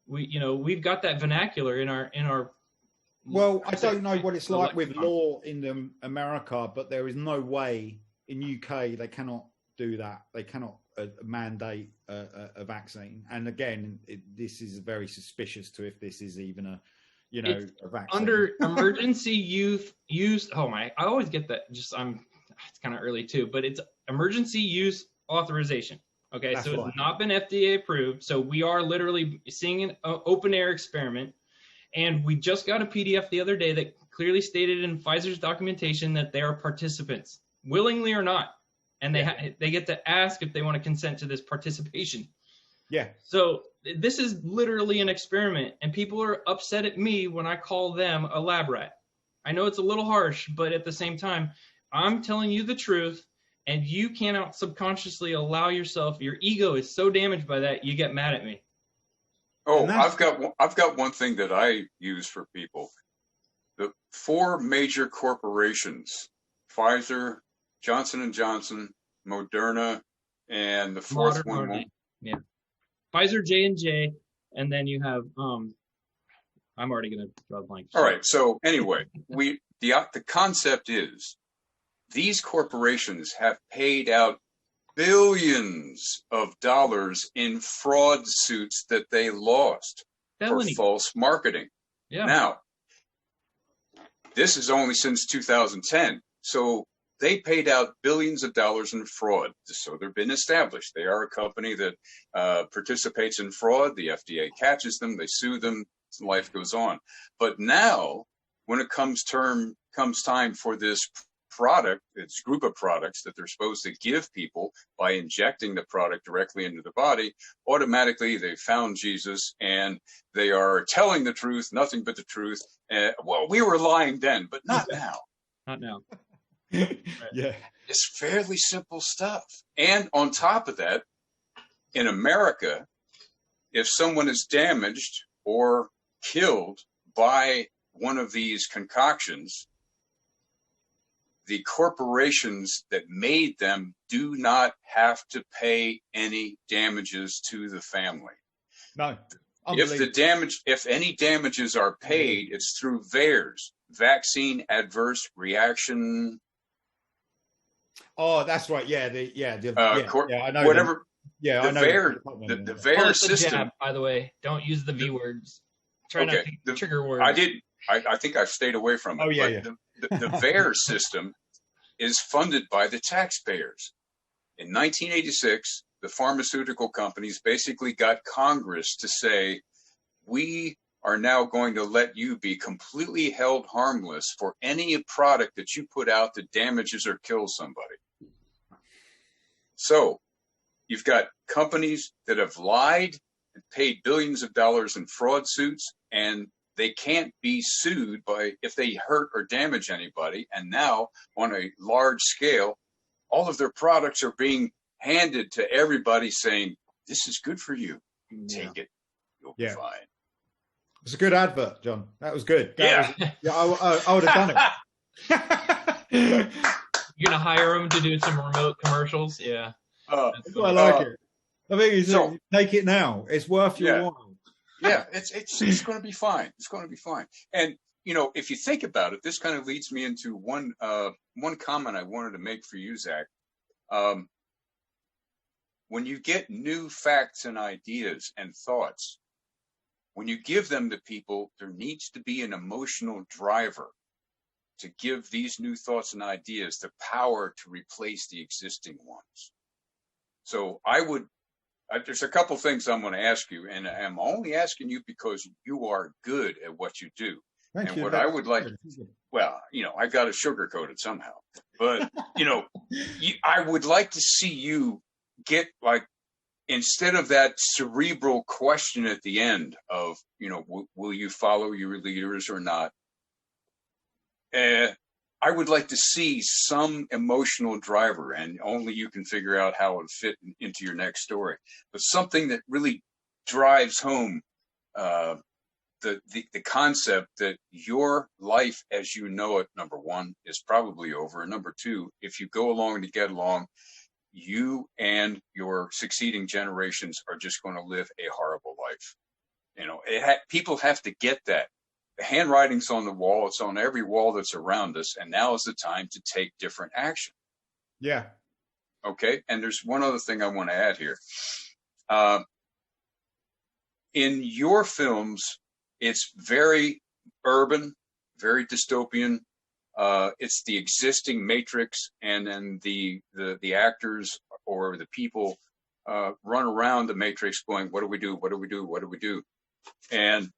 We've got that vernacular in our. Well, I don't know what it's like with law in America, but there is no way in UK they cannot do that. They cannot mandate a vaccine. And again, this is very suspicious to if this is even a vaccine. Under emergency use. Oh my! I always get that. It's kind of early too, but it's emergency use authorization. Okay, that's so it's not been FDA approved. So we are literally seeing an open air experiment. And we just got a PDF the other day that clearly stated in Pfizer's documentation that they are participants, willingly or not. And they get to ask if they want to consent to this participation. Yeah. So this is literally an experiment. And people are upset at me when I call them a lab rat. I know it's a little harsh, but at the same time, I'm telling you the truth. And you cannot subconsciously allow yourself, your ego is so damaged by that, you get mad at me. Oh, I've got one thing that I use for people. The 4 major corporations, Pfizer, Johnson & Johnson, Moderna, and the fourth one. Yeah. Pfizer, J&J, and then you have, I'm already going to draw a blank. All right. So anyway, the concept is these corporations have paid out billions of dollars in fraud suits that they lost for false marketing. Yeah. Now, this is only since 2010. So they paid out billions of dollars in fraud. So they've been established. They are a company that participates in fraud. The FDA catches them. They sue them. Life goes on. But now, when it comes time for this product, it's a group of products that they're supposed to give people by injecting the product directly into the body, automatically they found Jesus and they are telling the truth, nothing but the truth. Well, we were lying then, but not now. Not now. Yeah. It's fairly simple stuff. And on top of that, in America, if someone is damaged or killed by one of these concoctions, the corporations that made them do not have to pay any damages to the family. No. If any damages are paid, it's through VAERS, vaccine adverse reaction. Oh, that's right. Yeah. I know. Whatever. Yeah, I know. The VAERS system. Jab, by the way, don't use the V words. Try not to trigger words. I did. I think I've stayed away from it. Oh, yeah. The VAERS system is funded by the taxpayers. In 1986, the pharmaceutical companies basically got Congress to say, we are now going to let you be completely held harmless for any product that you put out that damages or kills somebody. So you've got companies that have lied and paid billions of dollars in fraud suits, and they can't be sued if they hurt or damage anybody. And now, on a large scale, all of their products are being handed to everybody saying, this is good for you. Take it. You'll be fine. It was a good advert, John. That was good. I would have done it. You're gonna hire them to do some remote commercials? Yeah. That's why I like it. I think it's take it now. It's worth your while. Yeah, it's going to be fine. It's going to be fine. And if you think about it, this kind of leads me into one comment I wanted to make for you, Zach. When you get new facts and ideas and thoughts, when you give them to people, there needs to be an emotional driver to give these new thoughts and ideas the power to replace the existing ones. So there's a couple things I'm going to ask you, and I'm only asking you because you are good at what you do. Thank you. What I would like, well, I got to sugarcoat it somehow, but, I would like to see you get, like, instead of that cerebral question at the end of, will you follow your leaders or not? I would like to see some emotional driver, and only you can figure out how it fit into your next story, but something that really drives home the concept that your life as you know it, number one, is probably over. And number two, if you go along to get along, you and your succeeding generations are just going to live a horrible life. People have to get that. The handwriting's on the wall. It's on every wall that's around us. And now is the time to take different action. Yeah. Okay. And there's one other thing I want to add here. In your films, it's very urban, very dystopian. It's the existing matrix, and then the actors or the people run around the matrix going, what do we do? What do we do? What do we do? And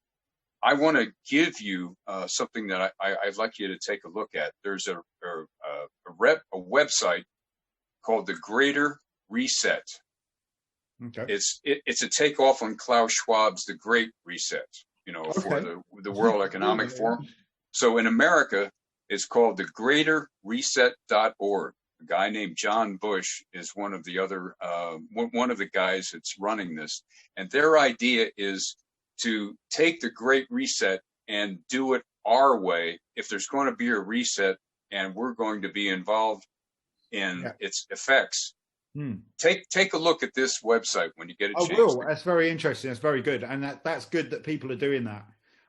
I want to give you something that I'd like you to take a look at. There's a website called the Greater Reset. Okay. It's a takeoff on Klaus Schwab's The Great Reset, for the World Economic Forum. So in America, it's called the greaterreset.org. A guy named John Bush is one of the guys that's running this. And their idea is to take the Great Reset and do it our way. If there's going to be a reset and we're going to be involved in its effects, take a look at this website when you get a chance. I will. That's very interesting. That's very good. And that's good that people are doing that.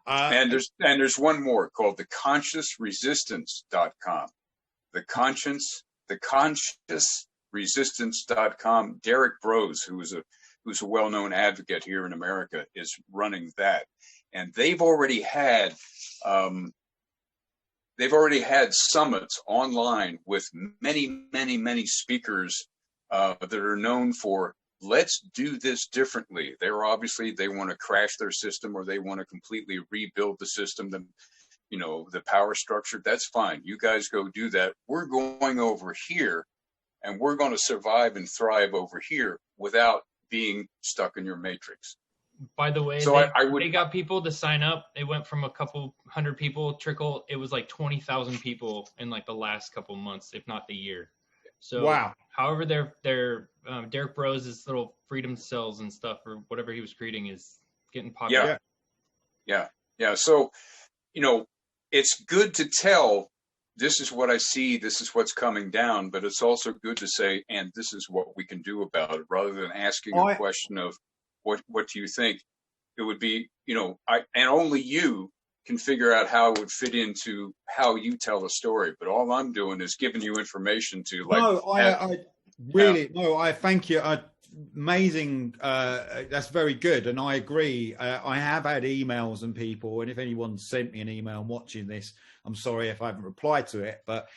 And there's one more called the consciousresistance.com. The consciousresistance.com. Derek Brose, who's a well-known advocate here in America, is running that. And they've already had summits online with many, many, many speakers that are known for, let's do this differently. They want to crash their system, or they want to completely rebuild the system, the power structure. That's fine. You guys go do that. We're going over here, and we're going to survive and thrive over here without being stuck in your matrix. By the way, they got people to sign up. It went from a couple hundred people trickle. It was like 20,000 people in like the last couple months, if not the year. So, wow. However, their Derek Brose's little freedom cells and stuff, or whatever he was creating, is getting popular. Yeah. So, it's good to tell, this is what I see, this is what's coming down, but it's also good to say, and this is what we can do about it, rather than asking a question of what do you think? It would be, and only you can figure out how it would fit into how you tell a story. But all I'm doing is giving you information to I thank you. Amazing. That's very good. And I agree. I have had emails and people, and if anyone sent me an email and watching this, I'm sorry if I haven't replied to it, but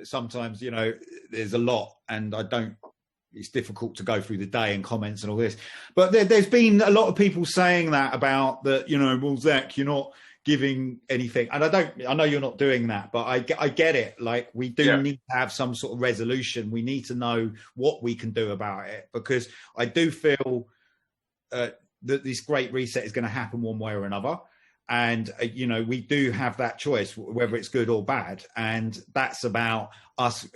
sometimes, there's a lot, and it's difficult to go through the day and comments and all this, but there's been a lot of people saying that about that, well, Zach, you're not giving anything. And I know you're not doing that, but I get it. Like, we do need to have some sort of resolution. We need to know what we can do about it, because I do feel that this great reset is going to happen one way or another. And, we do have that choice, whether it's good or bad. And that's about us.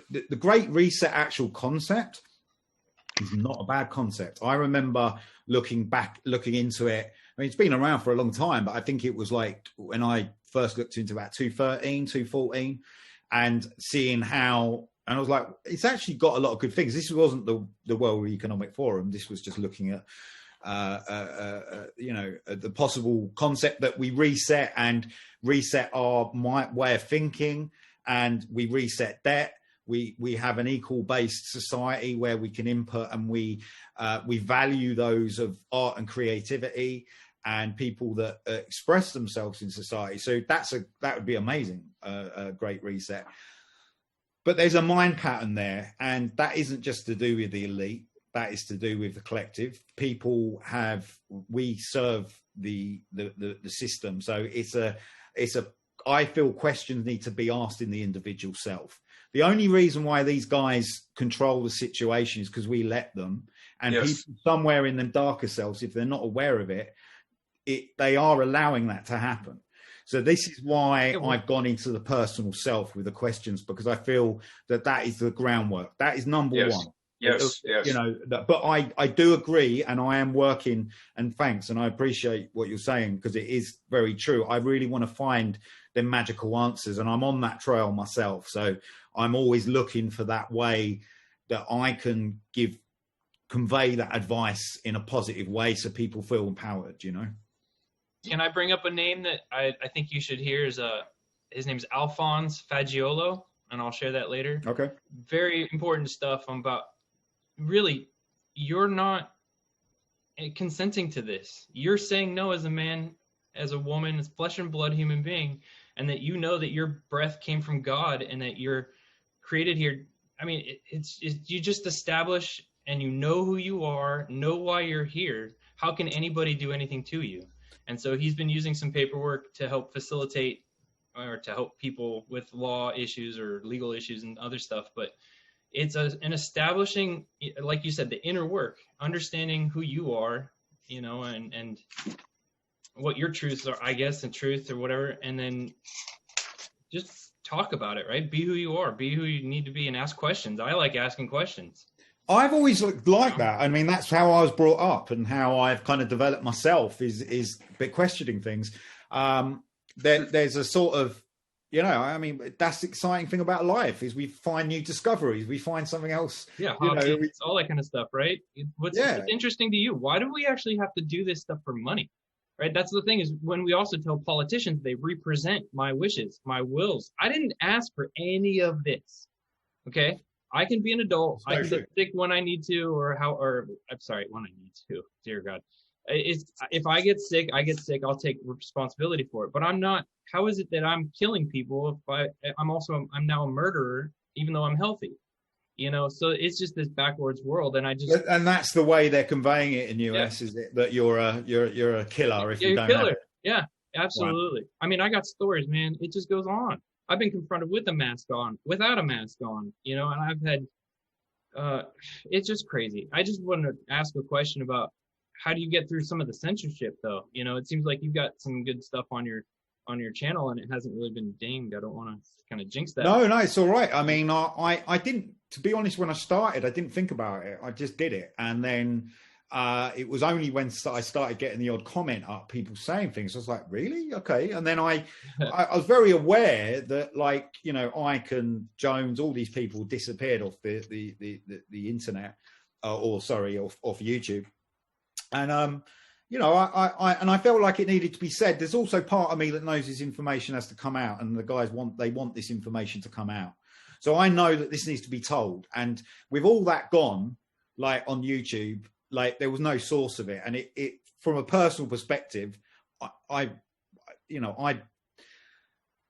The great reset actual concept is not a bad concept. I remember looking into it. I mean, it's been around for a long time, but I think it was like when I first looked into about 2013, 2014. and seeing how, and I was like, it's actually got a lot of good things. This wasn't the World Economic Forum. This was just looking at, the possible concept that we reset our way of thinking, and we reset debt. We have an equal-based society where we can input, and we value those of art and creativity and people that express themselves in society. So that would be amazing, a great reset. But there's a mind pattern there, and that isn't just to do with the elite. That is to do with the collective. We serve the system. So I feel questions need to be asked in the individual self. The only reason why these guys control the situation is because we let them. And yes. People somewhere in their darker selves, if they're not aware of it, they are allowing that to happen. So this is why I've gone into the personal self with the questions, because I feel that is the groundwork. That is number yes. one. Yes, yes. You know, but I do agree, and I am working, and thanks, and I appreciate what you're saying, because it is very true. I really want to find the magical answers, and I'm on that trail myself. So I'm always looking for that way that I can convey that advice in a positive way so people feel empowered, you know. Can I bring up a name that I think you should hear? His name's Alphonse Fagiolo, and I'll share that later. Okay. Very important stuff about, really, you're not consenting to this. You're saying no as a man, as a woman, as flesh and blood human being, and that you know that your breath came from God and that you're created here. I mean, it's you just establish, and you know who you are, know why you're here. How can anybody do anything to you? And so he's been using some paperwork to help facilitate, or to help people with law issues or legal issues and other stuff. But it's an establishing, like you said, the inner work, understanding who you are, you know, and what your truths are, I guess, and truth or whatever. And then just talk about it, right? Be who you are, be who you need to be, and ask questions. I like asking questions. I've always liked that. I mean, that's how I was brought up, and how I've kind of developed myself is a bit questioning things. There's a sort of, you know, I mean, that's the exciting thing about life, is we find new discoveries. We find something else. Yeah, hobbies, all that kind of stuff, right? What's interesting to you? Why do we actually have to do this stuff for money? Right? That's the thing, is when we also tell politicians they represent my wishes, my wills. I didn't ask for any of this. Okay? I can be an adult. I can get sick when I need to, when I need to. Dear God. If I get sick, I'll take responsibility for it. But I'm not. How is it that I'm killing people if I'm now a murderer, even though I'm healthy? You know, so it's just this backwards world, and that's the way they're conveying it in US, is it that you're a killer if you don't have it? Yeah, absolutely. Wow. I mean, I got stories, man. It just goes on. I've been confronted with a mask on, without a mask on, you know, and I've had, it's just crazy. I just want to ask a question about, how do you get through some of the censorship, though? You know, it seems like you've got some good stuff on your channel, and it hasn't really been dinged. I don't want to kind of jinx that. No, it's all right. I mean, I didn't, to be honest, when I started, I didn't think about it. I just did it. And then it was only when I started getting the odd comment up, people saying things, I was like, really? Okay. And then I was very aware that, like, you know, Ike and Jones, all these people disappeared off the internet, off YouTube. And, you know, I felt like it needed to be said. There's also part of me that knows this information has to come out, and the guys want this information to come out. So I know that this needs to be told. And with all that gone, like on YouTube, like there was no source of it. And it from a personal perspective, I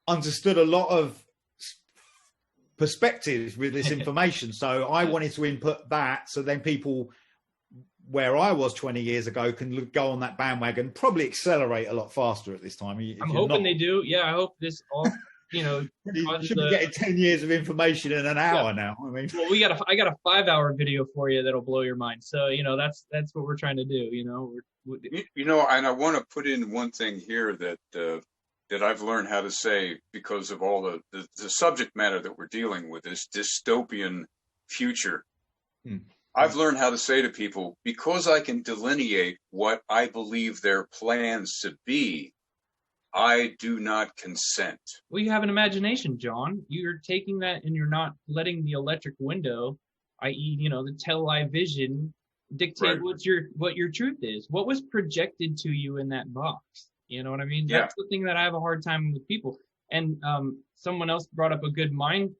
understood a lot of perspectives with this information. So I wanted to input that, so then people where I was 20 years ago can go on that bandwagon, probably accelerate a lot faster at this time. I'm hoping they do. Yeah, I hope this all, you know. You should be getting 10 years of information in an hour now. I mean, well, I got a 5-hour video for you that'll blow your mind. So, you know, that's what we're trying to do, you know. You know, and I want to put in one thing here that I've learned how to say, because of all the subject matter that we're dealing with, this dystopian future. I've learned how to say to people, because I can delineate what I believe their plans to be, I do not consent. Well, you have an imagination, John. You're taking that and you're not letting the electric window, i.e., the television, dictate what your truth is. What was projected to you in that box? You know what I mean? Yeah. That's the thing that I have a hard time with people. And someone else brought up a good mind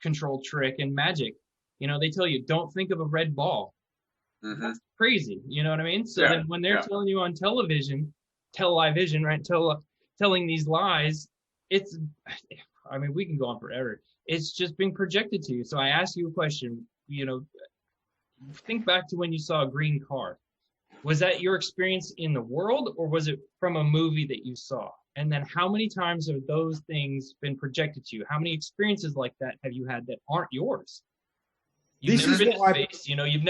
control trick in magic. They tell you, don't think of a red ball. Mm-hmm. That's crazy. You know what I mean? So then when they're telling you on television, right? Telling these lies, we can go on forever. It's just being projected to you. So I ask you a question, think back to when you saw a green car. Was that your experience in the world, or was it from a movie that you saw? And then how many times have those things been projected to you? How many experiences like that have you had that aren't yours? You've never been to space, you've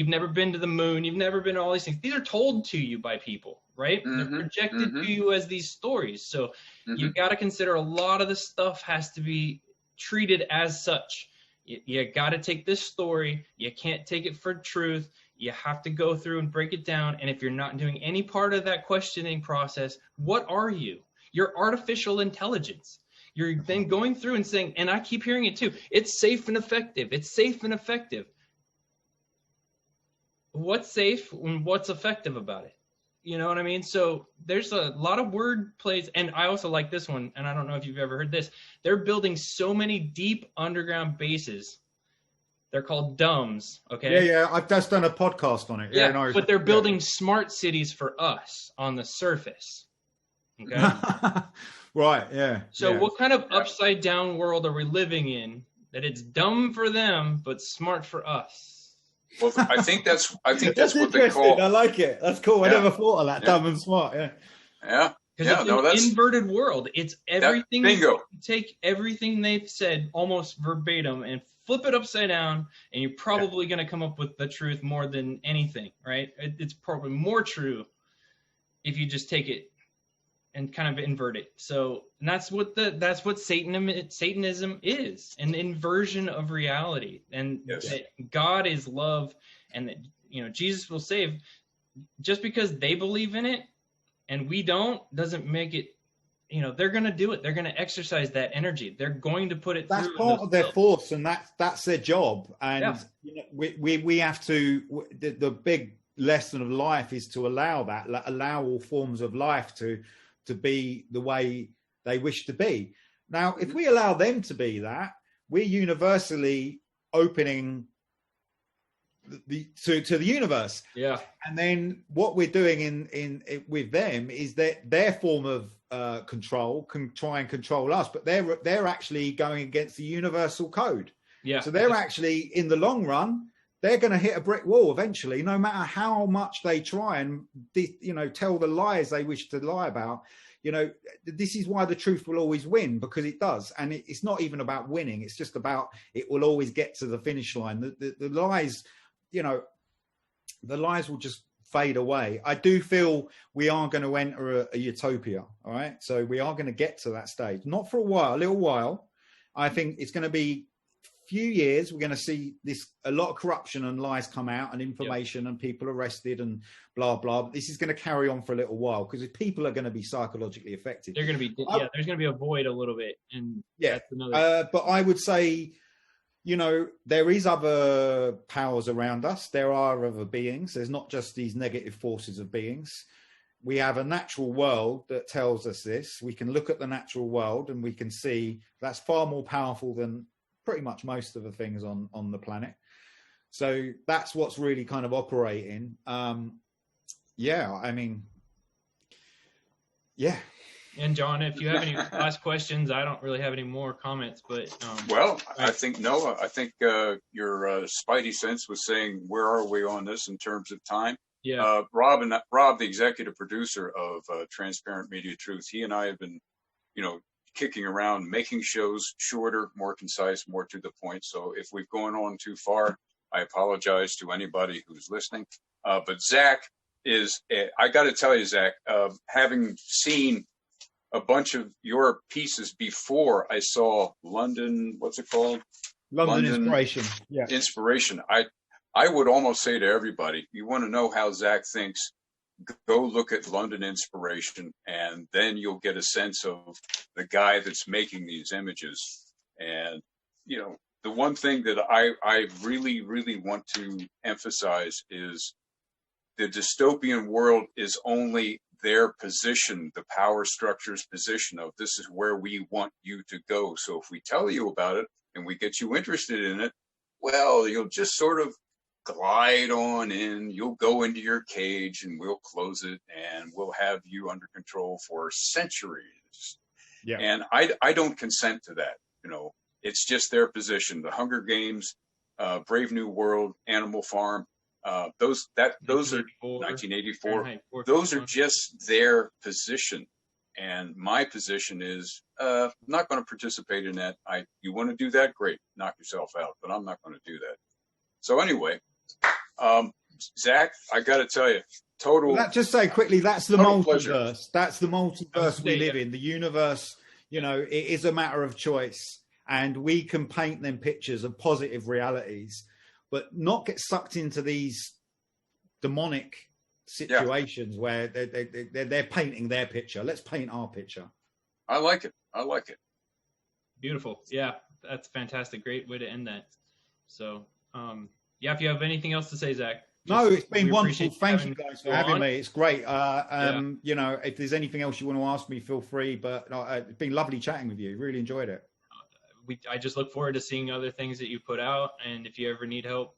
never been to the moon, you've never been to all these things. These are told to you by people, right? Mm-hmm. They're projected to you as these stories. So you've got to consider a lot of the stuff has to be treated as such. You got to take this story. You can't take it for truth. You have to go through and break it down. And if you're not doing any part of that questioning process, what are you? You're artificial intelligence. You're then going through and saying, and I keep hearing it too, it's safe and effective. It's safe and effective. What's safe and what's effective about it? You know what I mean? So there's a lot of word plays. And I also like this one, and I don't know if you've ever heard this. They're building so many deep underground bases. They're called DUMBs, okay? Yeah, I've just done a podcast on it. Yeah, but they're building smart cities for us on the surface, okay? Right, yeah. So what kind of upside down world are we living in that it's dumb for them but smart for us? Well, I think that's what they interesting. call. I like it. That's cool. I never thought of that. Dumb and smart. Yeah. Yeah. Because it's an inverted world. It's everything. Bingo. Take everything they've said almost verbatim and flip it upside down, and you're probably going to come up with the truth more than anything, right? It's probably more true if you just take it and kind of invert it. So that's what Satanism is, an inversion of reality, and that God is love, and that Jesus will save. Just because they believe in it and we don't doesn't make it. They're going to do it. They're going to exercise that energy. They're going to put it through. That's part of their force, and that's their job. And we have to. The big lesson of life is to allow all forms of life to be the way they wish to be. Now, if we allow them to be that, we're universally opening to the universe. Yeah. And then what we're doing in with them is that their form of control can try and control us, but they're actually going against the universal code. Yeah. So they're actually, in the long run, they're going to hit a brick wall eventually, no matter how much they try and tell the lies they wish to lie about. This is why the truth will always win, because it does. And it's not even about winning. It's just about, it will always get to the finish line. The lies, the lies will just fade away. I do feel we are going to enter a utopia. All right. So we are going to get to that stage, not for a while, a little while. I think it's going to be few years. We're going to see a lot of corruption and lies come out, and information, and people arrested and blah blah. But this is going to carry on for a little while, because people are going to be psychologically affected. They're going to be there's going to be a void a little bit, and that's another. But I would say, there is other powers around us. There are other beings. There's not just these negative forces of beings. We have a natural world that tells us this. We can look at the natural world and we can see that's far more powerful than pretty much most of the things on the planet. So that's what's really kind of operating. And John, if you have any last questions, I don't really have any more comments, but I think Noah, your spidey sense was saying, where are we on this in terms of time? Yeah. Rob, the executive producer of Transparent Media Truth, he and I have been, kicking around, making shows shorter, more concise, more to the point. So if we've gone on too far, I apologize to anybody who's listening. But Zach I got to tell you, Zach, having seen a bunch of your pieces before I saw London, what's it called? London Inspiration. Yeah. Inspiration. I would almost say to everybody, you want to know how Zach thinks, go look at London Inspiration, and then you'll get a sense of the guy that's making these images. And, you know, the one thing that I really, really want to emphasize is the dystopian world is only their position, the power structure's position of this is where we want you to go. So if we tell you about it and we get you interested in it, well, you'll just sort of glide on in. You'll go into your cage and we'll close it and we'll have you under control for centuries. Yeah. And I don't consent to that. You know, it's just their position. The Hunger Games, Brave New World, Animal Farm, those are 1984. Those are just their position. And my position is, I'm not going to participate in that. You want to do that? Great. Knock yourself out. But I'm not going to do that. So anyway, Zach, I got to tell you, just say quickly, that's the multiverse. Pleasure. That's the multiverse we live in. The universe, you know, it is a matter of choice. And we can paint them pictures of positive realities, but not get sucked into these demonic situations where they're painting their picture. Let's paint our picture. I like it. Beautiful. Yeah, that's fantastic. Great way to end that. So, yeah, if you have anything else to say, Zach. No, it's been wonderful. Thank you guys for having me. It's great. You know, if there's anything else you want to ask me, feel free. But it's been lovely chatting with you. Really enjoyed it. I just look forward to seeing other things that you put out. And if you ever need help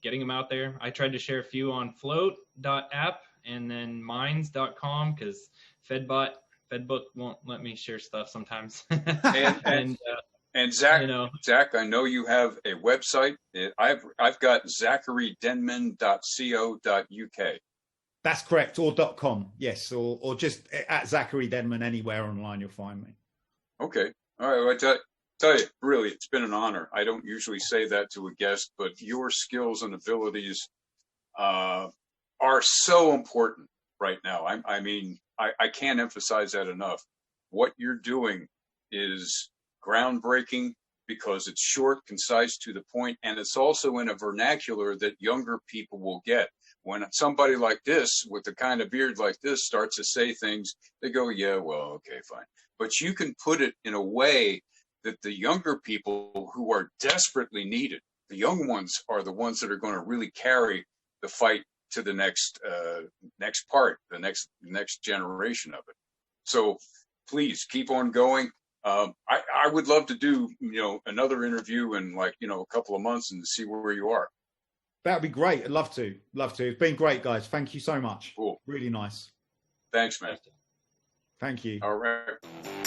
getting them out there, I tried to share a few on float.app and then minds.com because Fedbook won't let me share stuff sometimes. And Zach, you know, Zach, I know you have a website. I've got zacharydenman.co.uk. That's correct, or .com, yes, or just at Zachary Denman anywhere online. You'll find me. Okay, all right. Well, I tell you, really, it's been an honor. I don't usually say that to a guest, but your skills and abilities are so important right now. I mean, I can't emphasize that enough. What you're doing is groundbreaking because it's short, concise, to the point, and it's also in a vernacular that younger people will get. When somebody like this, with the kind of beard like this, starts to say things, they go, yeah, well, okay, fine. But you can put it in a way that the younger people who are desperately needed, the young ones are the ones that are going to really carry the fight to the next part, the next generation of it. So please keep on going. I would love to do, another interview in a couple of months and see where you are. That'd be great. I'd love to. It's been great, guys. Thank you so much. Cool. Really nice. Thanks, man. Thank you. All right.